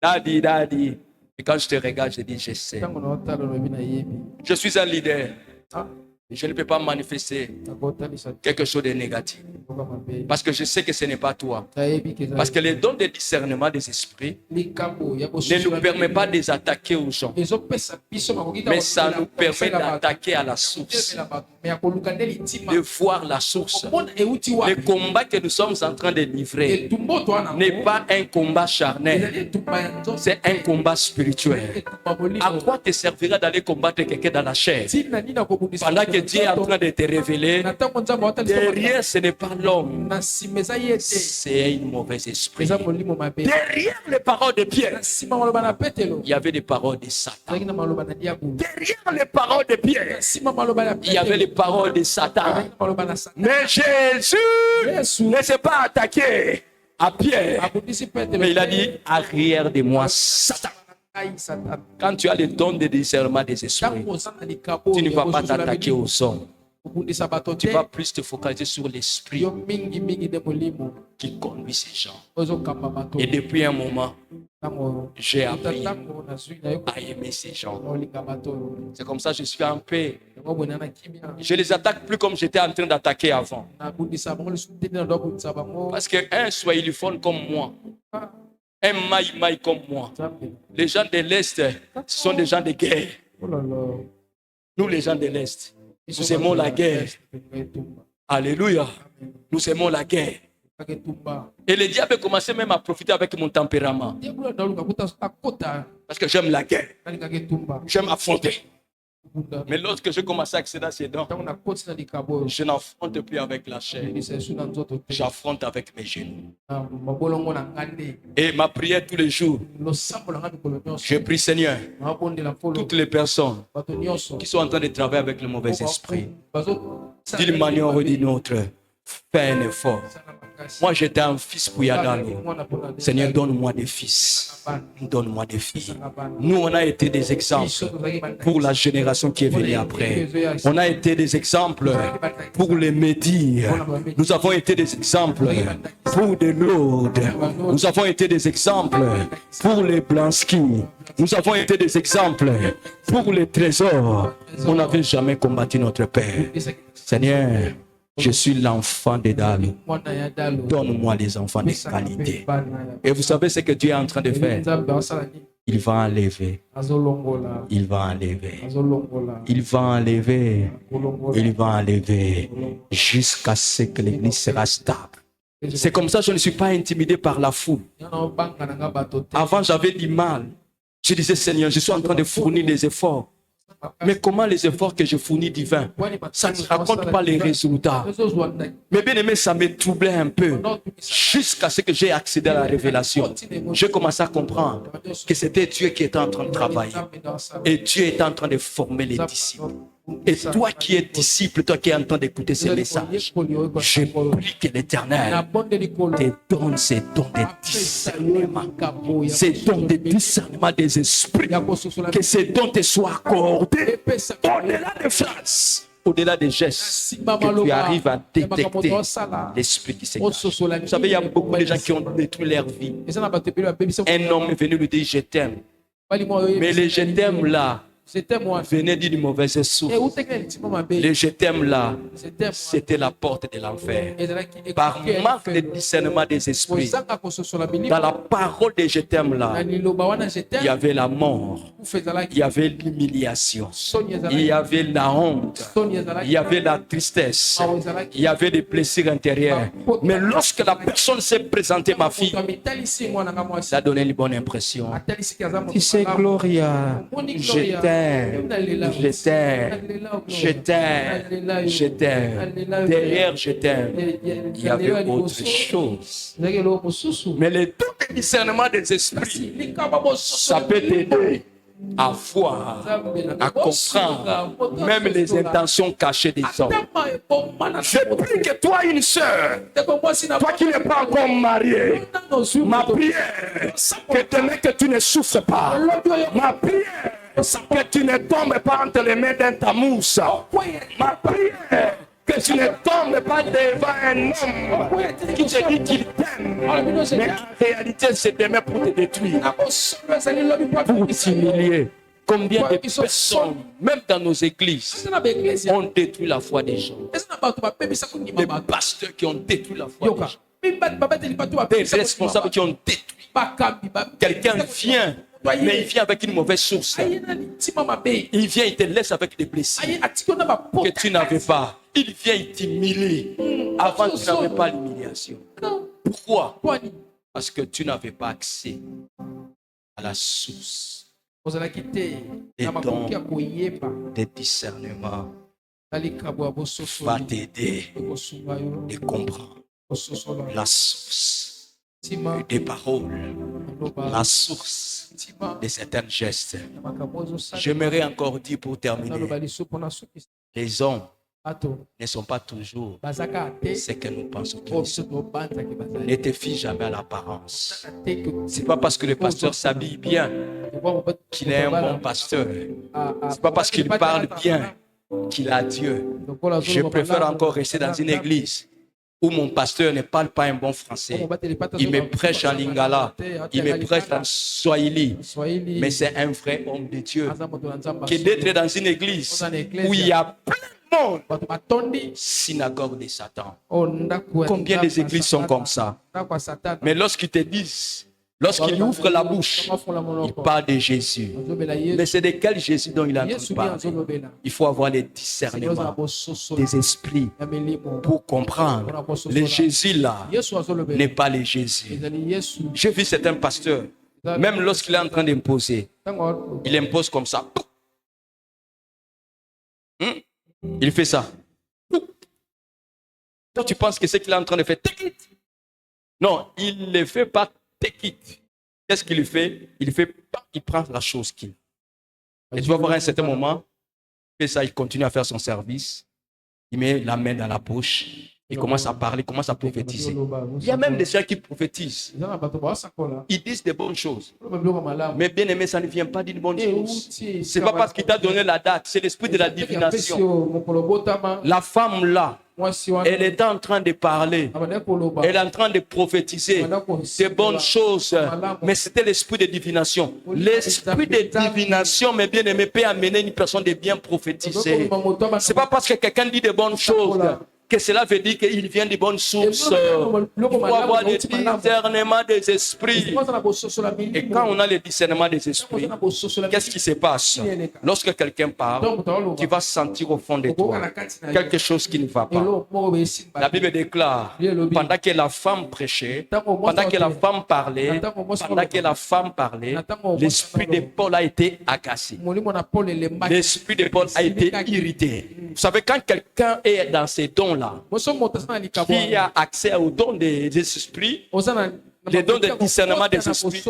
daddy. Et quand je te regarde, je dis, je sais. Tango na otalo lobi na yebi. Je suis un leader. Ah, Je ne peux pas manifester takotalisa quelque chose de négatif. toka mabe. Parce que je sais que ce n'est pas toi. Tayebi keza. Parce que les dons de discernement des esprits likambo ya ne bosusu. nous permet pas de les attaquer aux gens. Ezopesa biso makoki ta Mais ça nous permet kosala bato. d'attaquer à la source. Mais akoluka nde litima. De voir la source. Omona euti wapi. Le combat que nous sommes en train de livrer Etumba to wana. n'est pas un combat charnel. Ezali etumba ya nzoto. C'est un combat spirituel. Etumba molimo. À quoi te servira d'aller combattre quelqu'un dans la chair Tina nini nakobundisa pendant moto que na Dieu est en nzoto. train de te révéler? Na ntango nzambe awatalisa Derrière, ce n'est pas l'homme, na nsima eza ye te. c'est un mauvais esprit. Eza molimo mabe. Derrière les paroles de Pierre, Na nsima maloba na petelo. il y avait des paroles de Satan. Ezalaki na maloba na diabolo. Derrière les paroles de Pierre, Na nsima maloba ya il y avait les petelo. paroles de Satan. Ezalaki na maloba na Satan. Mais Jésus Yesu ne s'est pas attaqué à Pierre. abundisi petelo. Mais il a dit, arrière de moi, Satan. Ngai Satan. Quand tu as le don de discernement des esprits, Ntango oza na likabo tu ne ya vas pas bosusu na t'attaquer milimo. aux hommes. Kobundisa bato Tu te. vas plus te focaliser sur l'esprit Yo mingi de molimo. qui conduit ces gens. Ozokamba bato. Et depuis un moment, Ntango j'ai appris ntango nazwi na yo à aimer ces gens. kolinga bato. C'est comme ça que je suis en paix. Yango boye na kimia. Je les attaque plus comme j'étais en train d'attaquer avant. Nabundisa bango lisusu te nde nabundisa bango. Parce qu'un swahiliphone comme moi, un maï comme moi, Nzambe. les gens de l'Est, ce sont des gens de guerre. Oh là là. Nous, les gens de l'Est, nous aimons la guerre. Alléluia. Nous aimons la guerre. Et le diable a commencé même à profiter avec mon tempérament. Parce que j'aime la guerre. J'aime affronter. Mais lorsque je commence à accéder à ces dents, je n'affronte plus avec la chair. J'affronte avec mes genoux. Et ma prière tous les jours, je prie Seigneur, toutes les personnes qui sont en train de travailler avec le mauvais esprit, d'une manière ou d'une autre, fais un effort. Moi, j'étais un fils pour Yadalo. Seigneur, donne-moi des fils. Donne-moi des filles. Nous, on a été des exemples pour la génération qui est venue après. On a été des exemples pour les médias. Nous avons été des exemples pour des Lourdes. Nous avons été des exemples pour les Blanskis. Nous avons été des exemples pour les trésors. On n'avait jamais combattu notre Père. Seigneur, je suis l'enfant de Dalo. Donne-moi des enfants de qualité. Et vous savez ce que Dieu est en train de faire? Il va enlever. Il va enlever. Il va enlever. Il va enlever. Jusqu'à ce que l'église sera stable. C'est comme ça que je ne suis pas intimidé par la foule. Avant, j'avais du mal. Je disais, Seigneur, je suis en train de fournir des efforts. Mais comment les efforts que je fournis divins, ça ne raconte pas les résultats. Mais bien aimé, ça me troublait un peu. Jusqu'à ce que j'ai accédé à la révélation. J'ai commencé à comprendre que c'était Dieu qui était en train de travailler. Et Dieu était en train de former les disciples. Et toi qui es disciple, toi qui es en train d'écouter ces messages, je prie que l'Éternel te donne ces dons de discernement, ces dons de discernement des esprits, que ces dons te soient accordés au-delà des phrases, au-delà des gestes, que tu arrives à détecter l'esprit qui s'exerce. Vous savez, il y a beaucoup de gens qui ont détruit leur vie. Un homme est venu lui dire, je t'aime. Mais le je t'aime là, venait d'une mauvaise source. Le je t'aime là, c'était la porte de l'enfer. Par manque de discernement des esprits, dans la parole de je t'aime là, il y avait la mort, il y avait l'humiliation, il y avait la honte, il y avait la tristesse, il y avait des blessures intérieures. Mais lorsque la personne s'est présentée, ma fille, ça a donné une bonne impression. Tu sais, Gloria, je t'aime. Je t'aime, je t'aime, je t'aime. Derrière je t'aime, il y avait autre chose. Mais le don de discernement des esprits, ça peut t'aider à voir, à comprendre même les intentions cachées des hommes. Je prie que toi, une sœur, toi qui n'es pas encore marié, ma prière, que demain que tu ne souffres pas, ma prière, que tu ne tombes pas entre les mains d'un tamous, ma prière, que tu ne tombes pas devant un homme qui te dit qu'il t'aime, mais en réalité c'est demain pour te détruire, pour t'humilier. Combien de personnes, même dans nos églises, ont détruit la foi des gens. Des pasteurs qui ont détruit la foi des gens. Des responsables qui ont détruit. Quelqu'un vient, mais il vient avec une mauvaise source. Il vient, il te laisse avec des blessures que tu n'avais pas. Il vient, il t'humilie. Avant, tu n'avais pas l'humiliation. Pourquoi? Parce que tu n'avais pas accès à la source. Des dons, des discernements va t'aider de comprendre la source des paroles, la source de certains gestes. J'aimerais encore dire pour terminer, les hommes ne sont pas toujours ce que nous pensons qu'ils sont. Ne te fie jamais à l'apparence. Ce n'est pas parce que le pasteur s'habille bien qu'il est un bon pasteur. Ce n'est pas parce qu'il parle bien qu'il a Dieu. Je préfère encore rester dans une église où mon pasteur ne parle pas un bon français. Il me prêche en lingala, il me prêche en swahili, mais c'est un vrai homme de Dieu. Que d'être dans une église où il y a plein de monde, synagogue de Satan. Combien des églises sont comme ça? Mais lorsqu'ils te disent, lorsqu'il ouvre la bouche, il parle de Jésus. Mais c'est de quel Jésus dont il a parlé? Il faut avoir les discernements des esprits pour comprendre. Le Jésus là n'est pas le Jésus. J'ai vu certains pasteurs, même lorsqu'il est en train d'imposer, il impose comme ça. Il fait ça. Toi, tu penses que c'est qu'il est en train de faire? Take it. Non, il ne le fait pas. Take it. Qu'est-ce qu'il fait? Il prend la chose qu'il. Et tu vas voir à un certain moment, il fait ça, il continue à faire son service. Il met la main dans la poche. Il commence à parler, il commence à prophétiser. Il y a même des gens qui prophétisent. Ils disent des bonnes choses. Mais bien aimé, ça ne vient pas d'une bonne chose. Ce n'est pas parce qu'il t'a donné la date, c'est l'esprit de la divination. La femme là, elle est en train de parler. Elle est en train de prophétiser des bonnes choses. Mais c'était l'esprit de divination. L'esprit de divination, mes bien-aimés, peut amener une personne de bien prophétiser. Ce n'est pas parce que quelqu'un dit des bonnes choses que cela veut dire qu'il vient de bonnes sources. Il faut avoir le discernement des esprits. Et quand on a le discernement des esprits, qu'est-ce qui se passe? Lorsque quelqu'un parle, tu vas sentir au fond de toi quelque chose qui ne va pas. La Bible déclare, pendant que la femme prêchait, pendant que la femme parlait, l'esprit de Paul a été agacé. L'esprit de Paul a été irrité. Vous savez, quand quelqu'un est dans ces dons-là, qui a accès aux dons des esprits, les dons de discernement des esprits,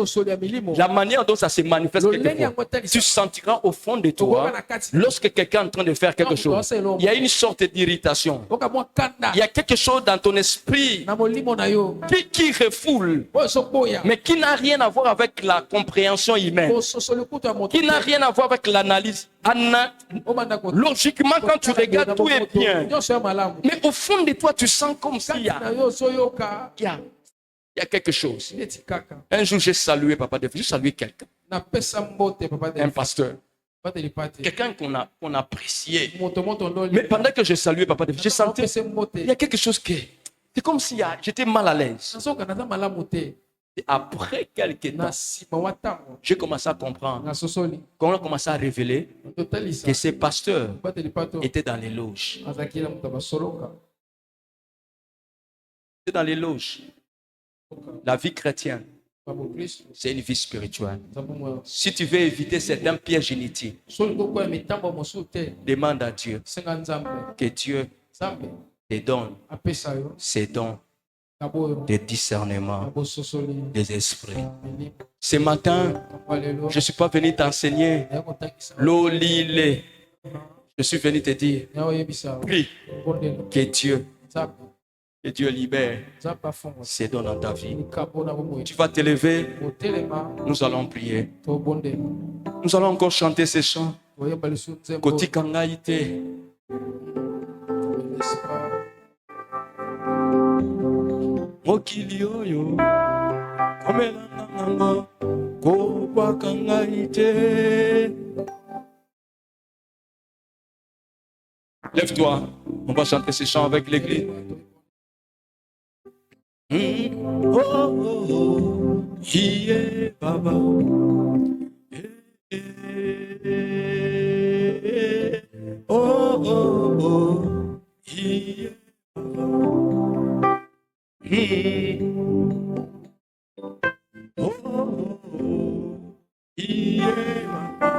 la manière dont ça se manifeste quelquefois, tu sentiras au fond de toi, lorsque quelqu'un est en train de faire quelque chose, il y a une sorte d'irritation. Il y a quelque chose dans ton esprit qui refoule, mais qui n'a rien à voir avec la compréhension humaine, qui n'a rien à voir avec l'analyse. Logiquement, quand tu regardes, tout est bien. Mais au fond de toi, tu sens comme s'il y a quelque chose. Un jour, j'ai salué Papa Def. J'ai salué quelqu'un. Un pasteur. Quelqu'un qu'on appréciait. Mais pendant que j'ai salué Papa Def, j'ai senti il y a quelque chose qui... C'est comme si j'étais mal à l'aise. Et après quelques temps, j'ai commencé à comprendre. Quand on a commencé à révéler que ces pasteurs étaient dans les loges. Étaient dans les loges. La vie chrétienne, c'est une vie spirituelle. Si tu veux éviter certains pièges inutiles, demande à Dieu que Dieu te donne ces dons de discernement des esprits. Ce matin, je ne suis pas venu t'enseigner l'eau lilée. Je suis venu te dire, prie que Dieu libère ces dons dans ta vie. Tu vas te lever, nous allons prier. Nous allons encore chanter ces chants. Koti kangaite. Mokili oyo komela nango ko kangaite. Lève-toi, on va chanter ces chants avec l'église. Oh, oh, oh, yeah, Baba. Oh, oh, oh, yeah, Baba. Oh, oh, oh, yeah, Baba.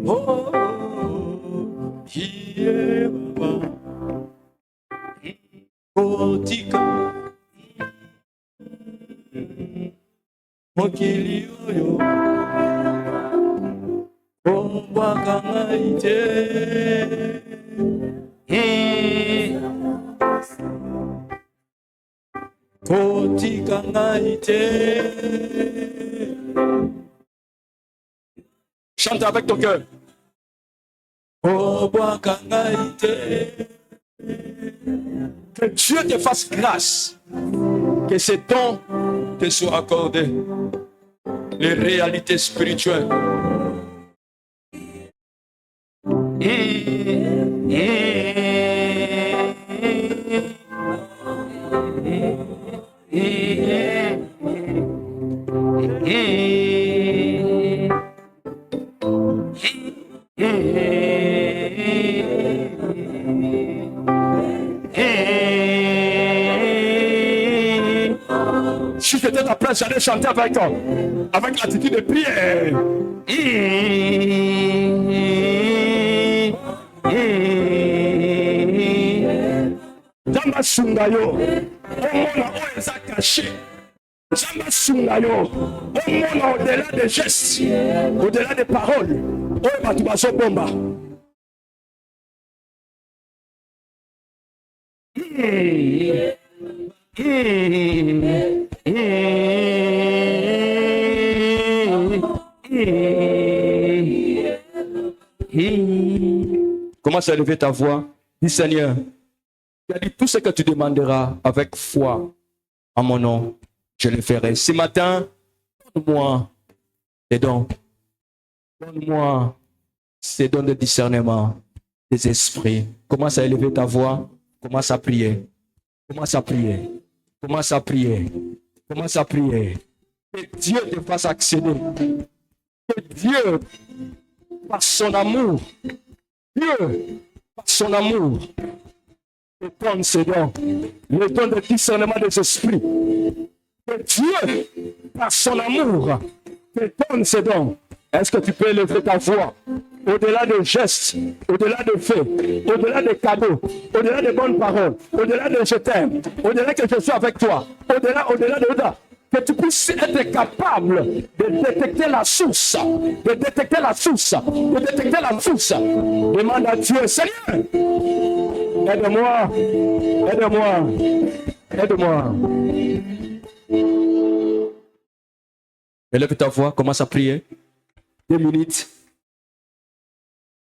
Oh, oh, yeah, Baba. Kotika mokili oyo obwaka ngai te kotika ngai te. Chante avec ton cœur. Obwaka ngai te. Que Dieu te fasse grâce, que ces dons te soient accordés, les réalités spirituelles. Si j'étais à ta place, j'allais chanter avec l'attitude de prière. Zamba sungayo, omona oyo eza caché. Zamba sungayo, omona au-delà des gestes, au-delà des paroles, oyo bato bazobomba. Commence à élever ta voix. Dis Seigneur, tu as dit tout ce que tu demanderas avec foi en mon nom, je le ferai. Ce matin, donne-moi des dons. Donne-moi ces dons de discernement des esprits. Commence à élever ta voix. Commence à prier. Commence à prier. Commence à prier. Commence à prier. Que Dieu te fasse accéder. Que Dieu, par son amour, Dieu, par son amour, te donne ces dons. Le don de discernement des esprits. Que Dieu, par son amour, te donne ces dons. Est-ce que tu peux élever ta voix au-delà des gestes, au-delà des faits, au-delà des cadeaux, au-delà des bonnes paroles, au-delà de je t'aime, au-delà que je sois avec toi, au-delà de là, que tu puisses être capable de détecter la source, de détecter la source, de détecter la source. Demande à Dieu, Seigneur, aide-moi, aide-moi, aide-moi. Élève ta voix, commence à prier. 2 minutes.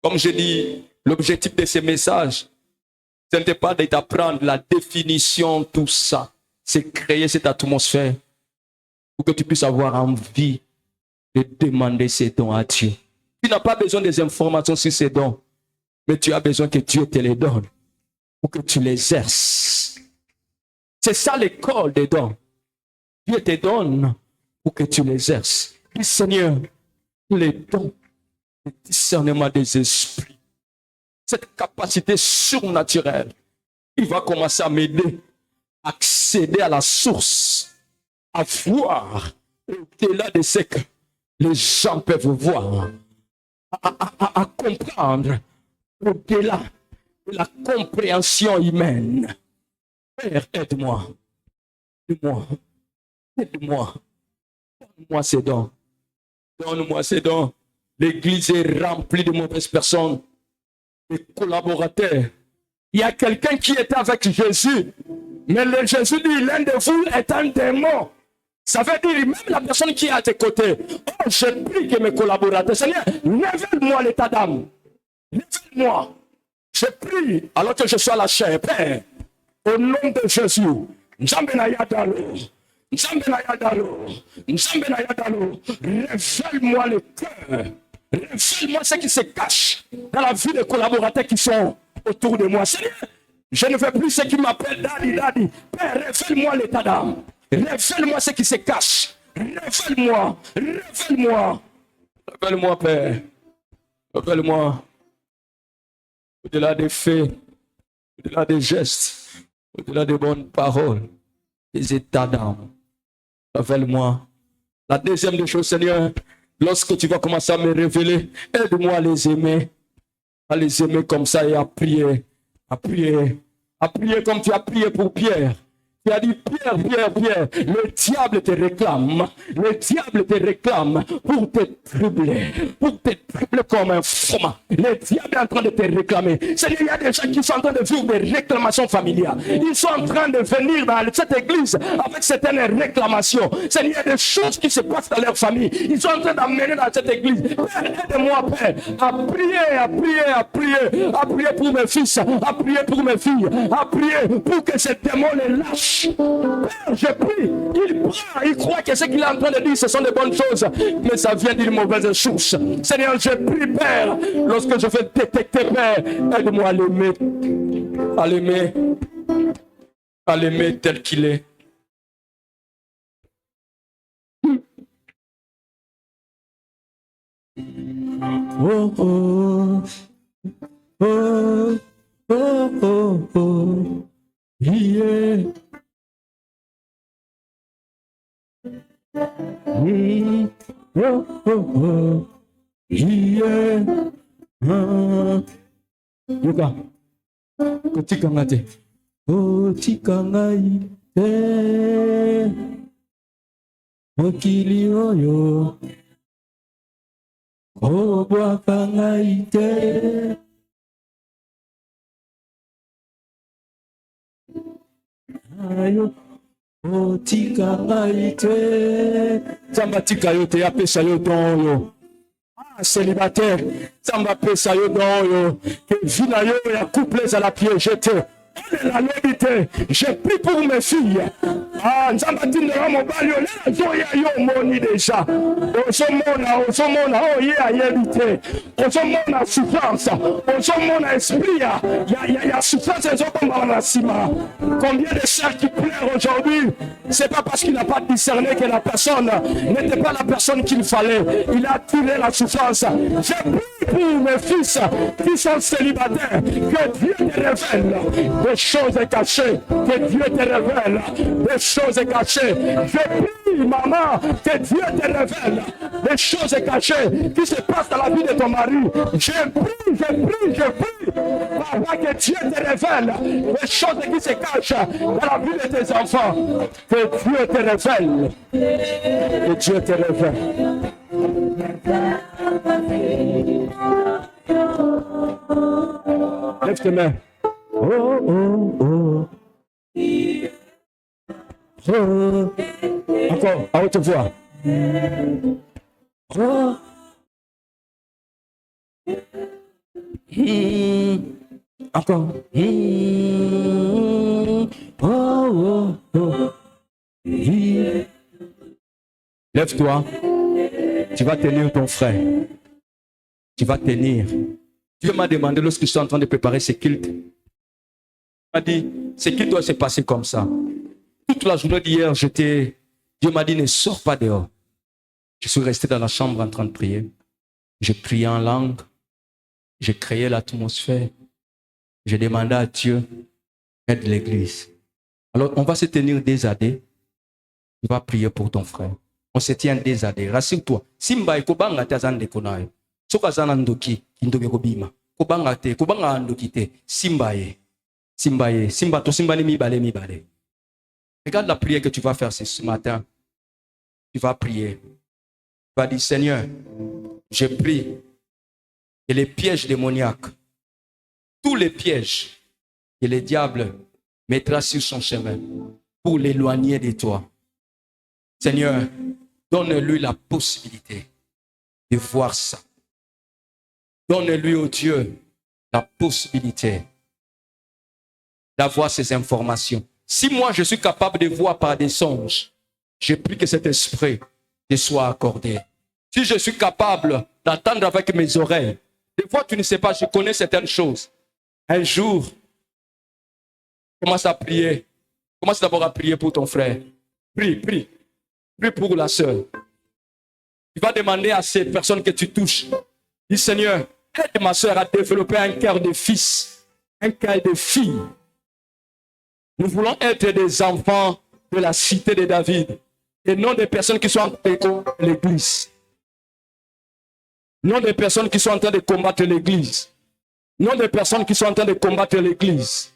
Comme je dis, l'objectif de ces messages, ce n'était pas d'apprendre la définition, tout ça. C'est créer cette atmosphère pour que tu puisses avoir envie de demander ces dons à Dieu. Tu n'as pas besoin des informations sur ces dons, mais tu as besoin que Dieu te les donne pour que tu les exerces. C'est ça l'école des dons. Dieu te donne pour que tu les exerces. Dis Seigneur, les dons de discernement des esprits, cette capacité surnaturelle, il va commencer à m'aider à accéder à la source, à voir au-delà de ce que les gens peuvent voir, à comprendre au-delà de la compréhension humaine. Père, aide-moi. Aide-moi. Aide-moi. Donne-moi ces dons. Donne-moi ces dons. L'église est remplie de mauvaises personnes, des collaborateurs. Il y a quelqu'un qui était avec Jésus, mais le Jésus dit, l'un de vous est un démon. Ça veut dire, même la personne qui est à tes côtés, oh, je prie que mes collaborateurs, Seigneur, révèle-moi l'état d'âme. Révèle-moi. Je prie, alors que je sois la chair, Père, au nom de Jésus. Révèle-moi le cœur. Révèle-moi ce qui se cache dans la vie des collaborateurs qui sont autour de moi. Seigneur, je ne veux plus ceux qui m'appellent Daddy, Daddy. Père, révèle-moi l'état d'âme. Révèle-moi ce qui se cache. Révèle-moi. Révèle-moi. Révèle-moi, Père. Révèle-moi. Au-delà des faits, au-delà des gestes, au-delà des bonnes paroles, des états d'âme. Révèle-moi. La deuxième des choses, Seigneur, lorsque tu vas commencer à me révéler, aide-moi à les aimer comme ça et à prier comme tu as prié pour Pierre. Tu as dit, Pierre, le diable te réclame pour te troubler comme un froment. Le diable est en train de te réclamer. Seigneur, il y a des gens qui sont en train de vivre des réclamations familiales. Ils sont en train de venir dans cette église avec certaines réclamations. Seigneur, il y a des choses qui se passent dans leur famille. Ils sont en train d'amener dans cette église. Père, aide-moi, Père, à prier pour mes fils, à prier pour mes filles, à prier pour que ces démons les lâchent. Père, je prie, il croit que ce qu'il est en train de dire, ce sont de bonnes choses, mais ça vient d'une mauvaise source. Seigneur, je prie, Père, lorsque je vais détecter, Père, aide-moi à l'aimer tel qu'il est. Oh, oh, oh, oh, oh, oh, yeah. Oh, oh, oh, yeah. Yoga. Kotikangate. Kotikangaite. Mokili oyo. Obwakangaite. Ayo. Otikangaite. Zamba tika yote ya pesa yoton yo. Célibataire, Zamba pesa yoton yo. Que vina yo ya couple à la pied jeté. La lobité, je prie pour mes filles. Ah, Nzamba tindera mobali yo lela zoya yo moni déjà. Osomona, oh yeah, yebite. Osomona souffrance, osomona esprit, ya souffrance ezokoma na sima. Combien de sœurs qui pleurent aujourd'hui, c'est pas parce qu'il n'a pas discerné que la personne n'était pas la personne qu'il fallait. Il a tiré la souffrance. Je prie pour mes fils qui sont célibataires, que Dieu te révèle des choses cachées, que Dieu te révèle des choses cachées. Je prie, maman, que Dieu te révèle des choses cachées qui se passent dans la vie de ton mari. Je prie, maman, que Dieu te révèle des choses qui se cachent dans la vie de tes enfants. Que Dieu te révèle. Que Dieu te révèle. Lève tes mains. Oh, oh, oh. Oh. Encore, à haute voix. Oh. Encore. Oh, oh, oh. Lève-toi. Tu vas tenir ton frère. Tu vas tenir. Dieu m'a demandé lorsque je suis en train de préparer ce culte. Il m'a dit, ce culte doit se passer comme ça. Toute la journée d'hier, Dieu m'a dit, ne sors pas dehors. Je suis resté dans la chambre en train de prier. Je priais en langue. J'ai créé l'atmosphère. J'ai demandé à Dieu, aide l'église. Alors, on va se tenir des années. Tu vas prier pour ton frère. On se tient des années. Rassure-toi. Simba et Kobanga tazan de konayo. Soka zana ndoki, indoke kobima. Kobanga te, kobanga andoki te. Simbaye. Simbaye. Simba to simbani mibale mibale. Regarde la prière que tu vas faire ce matin. Tu vas prier. Tu vas dire, Seigneur, je prie que les pièges démoniaques, tous les pièges que le diable mettra sur son chemin pour l'éloigner de toi. Seigneur, donne-lui la possibilité de voir ça. Donne-lui, oh Dieu, la possibilité d'avoir ces informations. Si moi je suis capable de voir par des songes, je prie que cet esprit te soit accordé. Si je suis capable d'entendre avec mes oreilles, des fois tu ne sais pas, je connais certaines choses. Un jour, commence à prier. Commence d'abord à prier pour ton frère. Prie, prie. Prie pour la sœur. Tu vas demander à ces personnes que tu touches. Dis, Seigneur, aide ma sœur à développer un cœur de fils, un cœur de fille. Nous voulons être des enfants de la cité de David et non des personnes qui sont en train de l'église. Non des personnes qui sont en train de combattre l'église. Non des personnes qui sont en train de combattre l'église.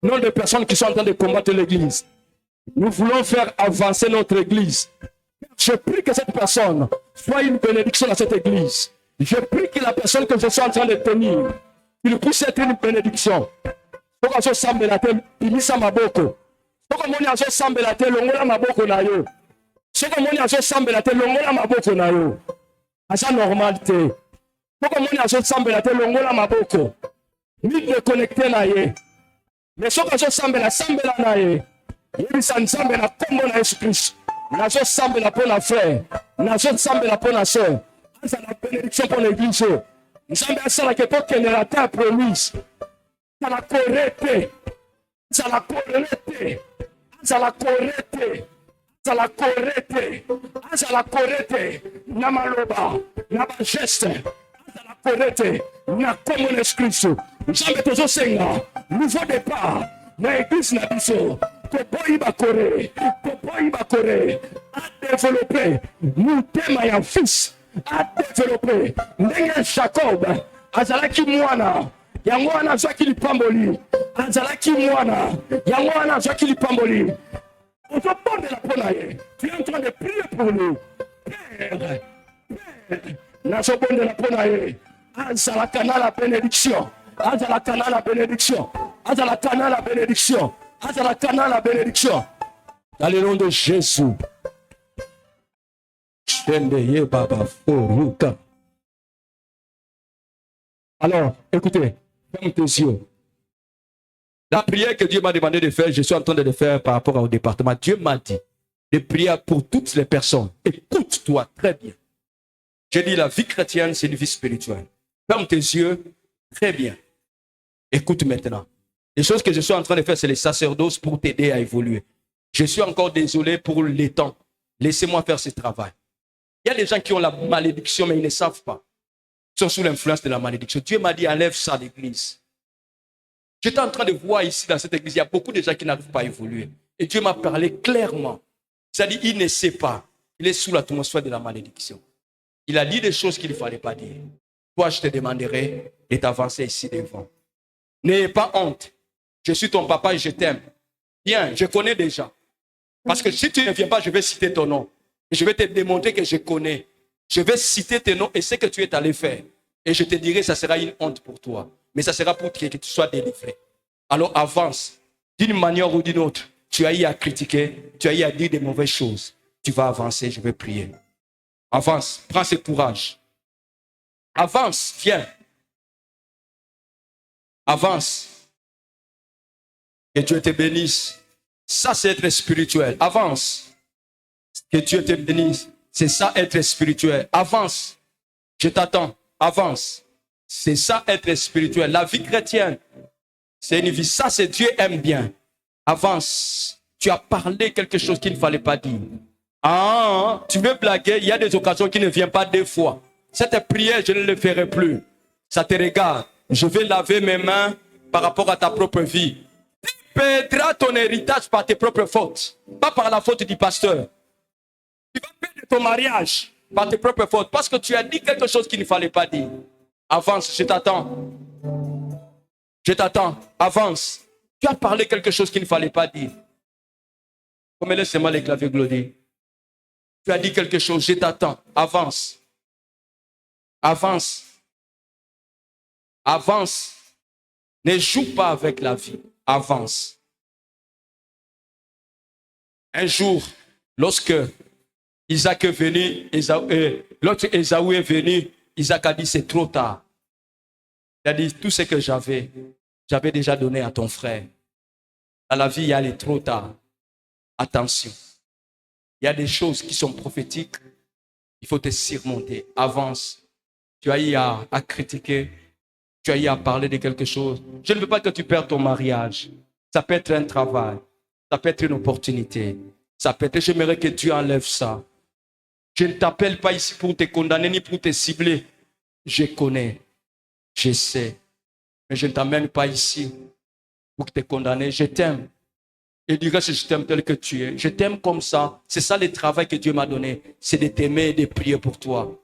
Non des personnes qui sont en train de combattre l'église. Nous voulons faire avancer notre église. Je prie que cette personne soit une bénédiction à cette église. Je prie que la personne que je suis en train de tenir, qu'il puisse être une bénédiction. Soka so sambela te bimisa maboko. Soka moni aso sambela te longola maboko na yo. Soka moni aso sambela te longola maboko na yo. Asa normal te. Soka moni aso sambela te longola maboko. Mi déconnecté na ye. Mais soka so sambela na ye. Yebisa nzambe na kombo na Yesu Christ. Nazo sambela pour la frère. Nazo sambela pour la sœur. Asa la bénédiction pour l'église. Nzambe asala ke to kende la terre promise. Ça la correcte, ça la correcte, ça la correcte, ça la correcte, ça la correcte, namaloba, naba geste, ça la correcte, na comme Christ. Jamais toujours senga, nouveau départ, na église na biso, koboyi ba kore, a développer, mutema ya fils, a développer, ndenge Jacob, azalaki mwana. Yango wana azwaki lipamboli azalaki mwana yango wana azwaki lipamboli ozobondela mpo na ye. Tu es en train de prier pour lui. Père nazobondela mpo na ye azalaka na la bénédiction azalaka na la bénédiction azalaka na la bénédiction azalaka na la bénédiction dans le nom de Jésus. Shende baba foruka. Alors écoutez, ferme tes yeux. La prière que Dieu m'a demandé de faire, je suis en train de le faire par rapport au département. Dieu m'a dit de prier pour toutes les personnes. Écoute-toi très bien. J'ai dit la vie chrétienne, c'est une vie spirituelle. Ferme tes yeux très bien. Écoute maintenant. Les choses que je suis en train de faire, c'est les sacerdoces pour t'aider à évoluer. Je suis encore désolé pour les temps. Laissez-moi faire ce travail. Il y a des gens qui ont la malédiction, mais ils ne savent pas. Sont sous l'influence de la malédiction. Dieu m'a dit, enlève ça à l'église. J'étais en train de voir ici dans cette église, il y a beaucoup de gens qui n'arrivent pas à évoluer. Et Dieu m'a parlé clairement. Il a dit, il ne sait pas. Il est sous l'atmosphère de la malédiction. Il a dit des choses qu'il ne fallait pas dire. Toi, je te demanderai de t'avancer ici devant. N'ayez pas honte. Je suis ton papa et je t'aime. Viens, je connais déjà. Parce que si tu ne viens pas, je vais citer ton nom. Et je vais te démontrer que je connais. Je vais citer tes noms et ce que tu es allé faire. Et je te dirai, ça sera une honte pour toi. Mais ça sera pour que tu sois délivré. Alors avance. D'une manière ou d'une autre. Tu as eu à critiquer. Tu as eu à dire des mauvaises choses. Tu vas avancer, je vais prier. Avance. Prends ce courage. Avance. Viens. Avance. Que Dieu te bénisse. Ça, c'est être spirituel. Avance. Que Dieu te bénisse. C'est ça, être spirituel. Avance. Je t'attends. Avance. C'est ça, être spirituel. La vie chrétienne, c'est une vie. Ça, c'est Dieu aime bien. Avance. Tu as parlé quelque chose qu'il ne fallait pas dire. Ah, tu veux blaguer. Il y a des occasions qui ne viennent pas deux fois. Cette prière, je ne le ferai plus. Ça te regarde. Je vais laver mes mains par rapport à ta propre vie. Tu perdras ton héritage par tes propres fautes. Pas par la faute du pasteur. Tu vas perdre ton mariage par tes propres fautes parce que tu as dit quelque chose qu'il ne fallait pas dire. Avance, je t'attends. Je t'attends. Avance. Tu as parlé quelque chose qu'il ne fallait pas dire. Comme laisse-moi les claviers Glody. Tu as dit quelque chose, je t'attends. Avance. Avance. Avance. Ne joue pas avec la vie. Avance. Un jour, lorsque Isaac est venu, l'autre Ésaü est venu, Isaac a dit c'est trop tard. Il a dit tout ce que j'avais déjà donné à ton frère. Dans la vie, il y a les trop tard. Attention. Il y a des choses qui sont prophétiques. Il faut te surmonter. Avance. Tu as eu à critiquer. Tu as eu à parler de quelque chose. Je ne veux pas que tu perdes ton mariage. Ça peut être un travail. Ça peut être une opportunité. Ça peut être, j'aimerais que Dieu enlève ça. Je ne t'appelle pas ici pour te condamner ni pour te cibler. Je connais. Je sais. Mais je ne t'amène pas ici pour te condamner. Je t'aime. Et du reste, je t'aime tel que tu es. Je t'aime comme ça. C'est ça le travail que Dieu m'a donné. C'est de t'aimer et de prier pour toi.